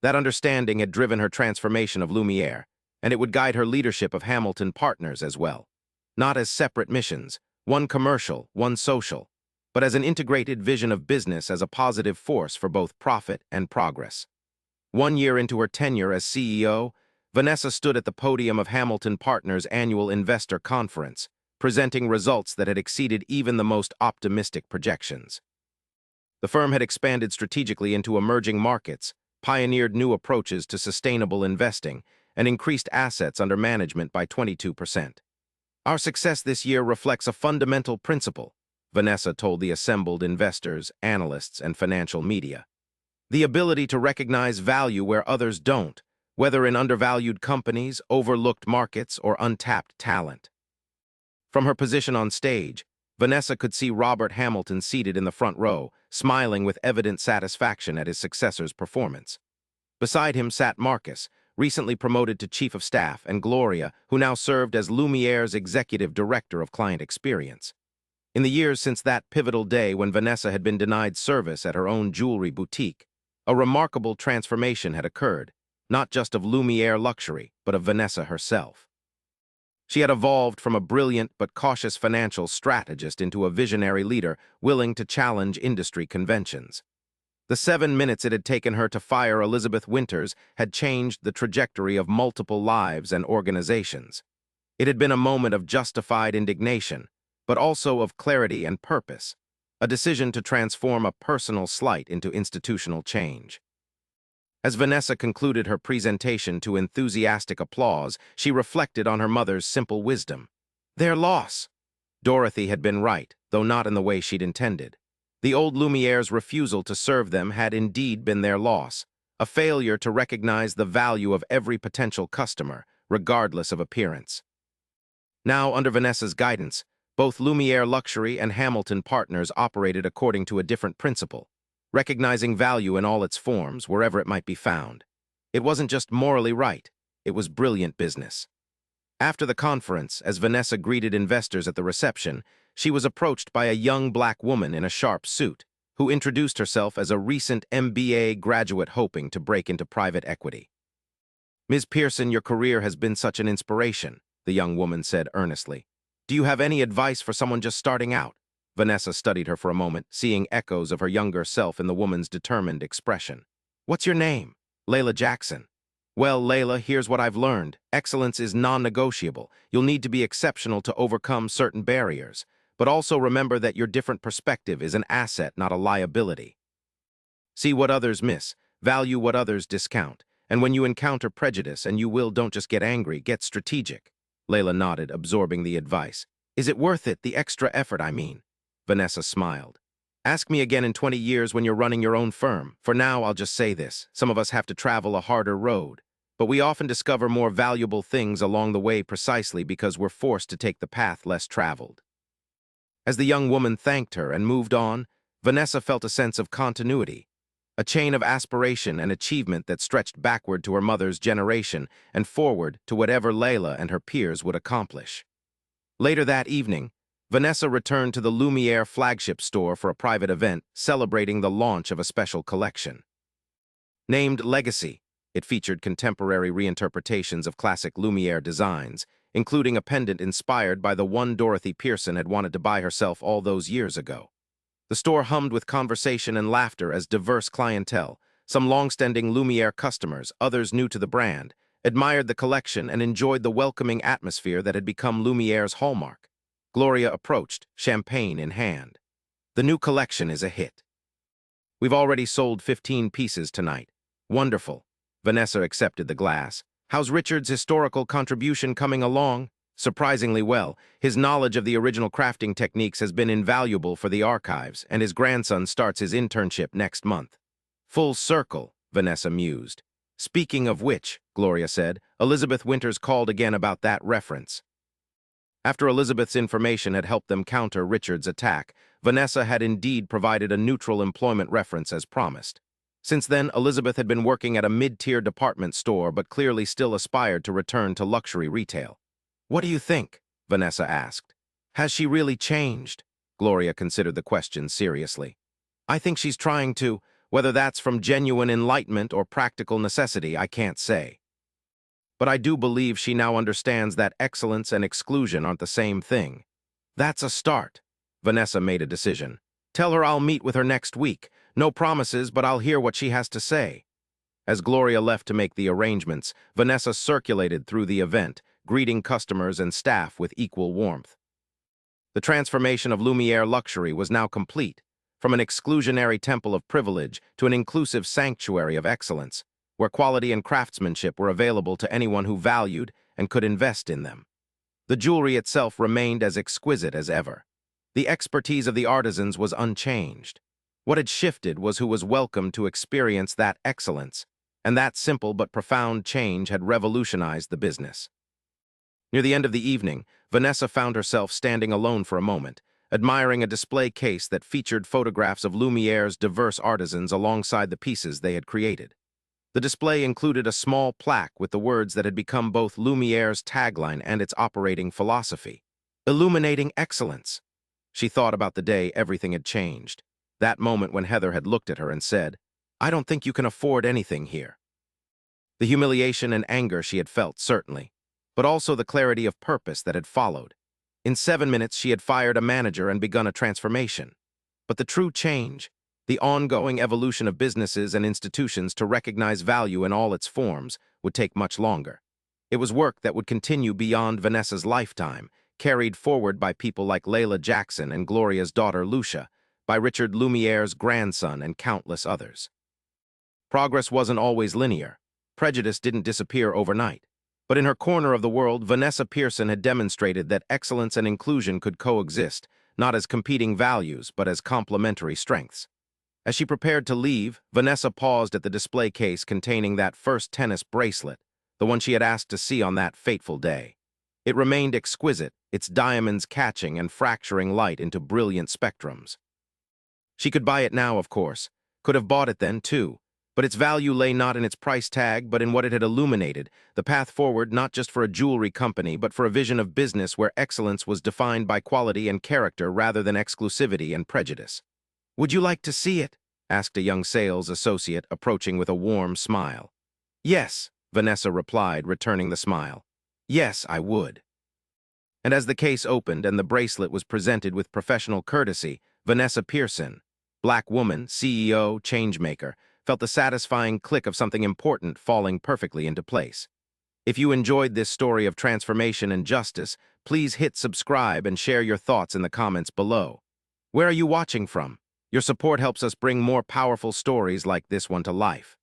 That understanding had driven her transformation of Lumiere, and it would guide her leadership of Hamilton Partners as well. Not as separate missions, one commercial, one social, but as an integrated vision of business as a positive force for both profit and progress. 1 year into her tenure as CEO, Vanessa stood at the podium of Hamilton Partners' annual investor conference, presenting results that had exceeded even the most optimistic projections. The firm had expanded strategically into emerging markets, pioneered new approaches to sustainable investing, and increased assets under management by 22%. Our success this year reflects a fundamental principle, Vanessa told the assembled investors, analysts, and financial media. The ability to recognize value where others don't, whether in undervalued companies, overlooked markets, or untapped talent. From her position on stage, Vanessa could see Robert Hamilton seated in the front row, smiling with evident satisfaction at his successor's performance. Beside him sat Marcus, recently promoted to Chief of Staff, and Gloria, who now served as Lumiere's Executive Director of Client Experience. In the years since that pivotal day when Vanessa had been denied service at her own jewelry boutique, a remarkable transformation had occurred, not just of Lumiere luxury, but of Vanessa herself. She had evolved from a brilliant but cautious financial strategist into a visionary leader willing to challenge industry conventions. The 7 minutes it had taken her to fire Elizabeth Winters had changed the trajectory of multiple lives and organizations. It had been a moment of justified indignation, but also of clarity and purpose, a decision to transform a personal slight into institutional change. As Vanessa concluded her presentation to enthusiastic applause, she reflected on her mother's simple wisdom. Their loss. Dorothy had been right, though not in the way she'd intended. The old Lumiere's refusal to serve them had indeed been their loss, a failure to recognize the value of every potential customer, regardless of appearance. Now, under Vanessa's guidance, both Lumiere Luxury and Hamilton Partners operated according to a different principle, recognizing value in all its forms, wherever it might be found. It wasn't just morally right, it was brilliant business. After the conference, as Vanessa greeted investors at the reception, she was approached by a young black woman in a sharp suit, who introduced herself as a recent MBA graduate hoping to break into private equity. Ms. Pearson, your career has been such an inspiration, the young woman said earnestly. Do you have any advice for someone just starting out? Vanessa studied her for a moment, seeing echoes of her younger self in the woman's determined expression. What's your name? Layla Jackson. Well, Layla, here's what I've learned. Excellence is non-negotiable. You'll need to be exceptional to overcome certain barriers, but also remember that your different perspective is an asset, not a liability. See what others miss, value what others discount, and when you encounter prejudice, and you will, don't just get angry, get strategic. Layla nodded, absorbing the advice. Is it worth it, the extra effort, I mean? Vanessa smiled. Ask me again in 20 years when you're running your own firm. For now, I'll just say this. Some of us have to travel a harder road, but we often discover more valuable things along the way precisely because we're forced to take the path less traveled. As the young woman thanked her and moved on, Vanessa felt a sense of continuity, a chain of aspiration and achievement that stretched backward to her mother's generation and forward to whatever Layla and her peers would accomplish. Later that evening, Vanessa returned to the Lumiere flagship store for a private event celebrating the launch of a special collection. Named Legacy, it featured contemporary reinterpretations of classic Lumiere designs, including a pendant inspired by the one Dorothy Pearson had wanted to buy herself all those years ago. The store hummed with conversation and laughter as diverse clientele, some long-standing Lumiere customers, others new to the brand, admired the collection and enjoyed the welcoming atmosphere that had become Lumiere's hallmark. Gloria approached, champagne in hand. The new collection is a hit. We've already sold 15 pieces tonight. Wonderful. Vanessa accepted the glass. How's Richard's historical contribution coming along? Surprisingly well. His knowledge of the original crafting techniques has been invaluable for the archives, and his grandson starts his internship next month. Full circle, Vanessa mused. Speaking of which, Gloria said, Elizabeth Winters called again about that reference. After Elizabeth's information had helped them counter Richard's attack, Vanessa had indeed provided a neutral employment reference as promised. Since then, Elizabeth had been working at a mid-tier department store but clearly still aspired to return to luxury retail. What do you think? Vanessa asked. Has she really changed? Gloria considered the question seriously. I think she's trying to, whether that's from genuine enlightenment or practical necessity, I can't say. But I do believe she now understands that excellence and exclusion aren't the same thing. That's a start. Vanessa made a decision. Tell her I'll meet with her next week. No promises, but I'll hear what she has to say. As Gloria left to make the arrangements, Vanessa circulated through the event, greeting customers and staff with equal warmth. The transformation of Lumiere luxury was now complete, from an exclusionary temple of privilege to an inclusive sanctuary of excellence, where quality and craftsmanship were available to anyone who valued and could invest in them. The jewelry itself remained as exquisite as ever. The expertise of the artisans was unchanged. What had shifted was who was welcome to experience that excellence, and that simple but profound change had revolutionized the business. Near the end of the evening, Vanessa found herself standing alone for a moment, admiring a display case that featured photographs of Lumiere's diverse artisans alongside the pieces they had created. The display included a small plaque with the words that had become both Lumiere's tagline and its operating philosophy: illuminating excellence. She thought about the day everything had changed, that moment when Heather had looked at her and said, I don't think you can afford anything here. The humiliation and anger she had felt, certainly, but also the clarity of purpose that had followed. In 7 minutes, she had fired a manager and begun a transformation. But the true change, the ongoing evolution of businesses and institutions to recognize value in all its forms, would take much longer. It was work that would continue beyond Vanessa's lifetime, carried forward by people like Layla Jackson and Gloria's daughter Lucia, by Richard Lumiere's grandson and countless others. Progress wasn't always linear. Prejudice didn't disappear overnight. But in her corner of the world, Vanessa Pearson had demonstrated that excellence and inclusion could coexist, not as competing values, but as complementary strengths. As she prepared to leave, Vanessa paused at the display case containing that first tennis bracelet, the one she had asked to see on that fateful day. It remained exquisite, its diamonds catching and fracturing light into brilliant spectrums. She could buy it now, of course, could have bought it then, too, but its value lay not in its price tag, but in what it had illuminated, the path forward not just for a jewelry company, but for a vision of business where excellence was defined by quality and character rather than exclusivity and prejudice. Would you like to see it? Asked a young sales associate, approaching with a warm smile. Yes, Vanessa replied, returning the smile. Yes, I would. And as the case opened and the bracelet was presented with professional courtesy, Vanessa Pearson, Black woman, CEO, changemaker, felt the satisfying click of something important falling perfectly into place. If you enjoyed this story of transformation and justice, please hit subscribe and share your thoughts in the comments below. Where are you watching from? Your support helps us bring more powerful stories like this one to life.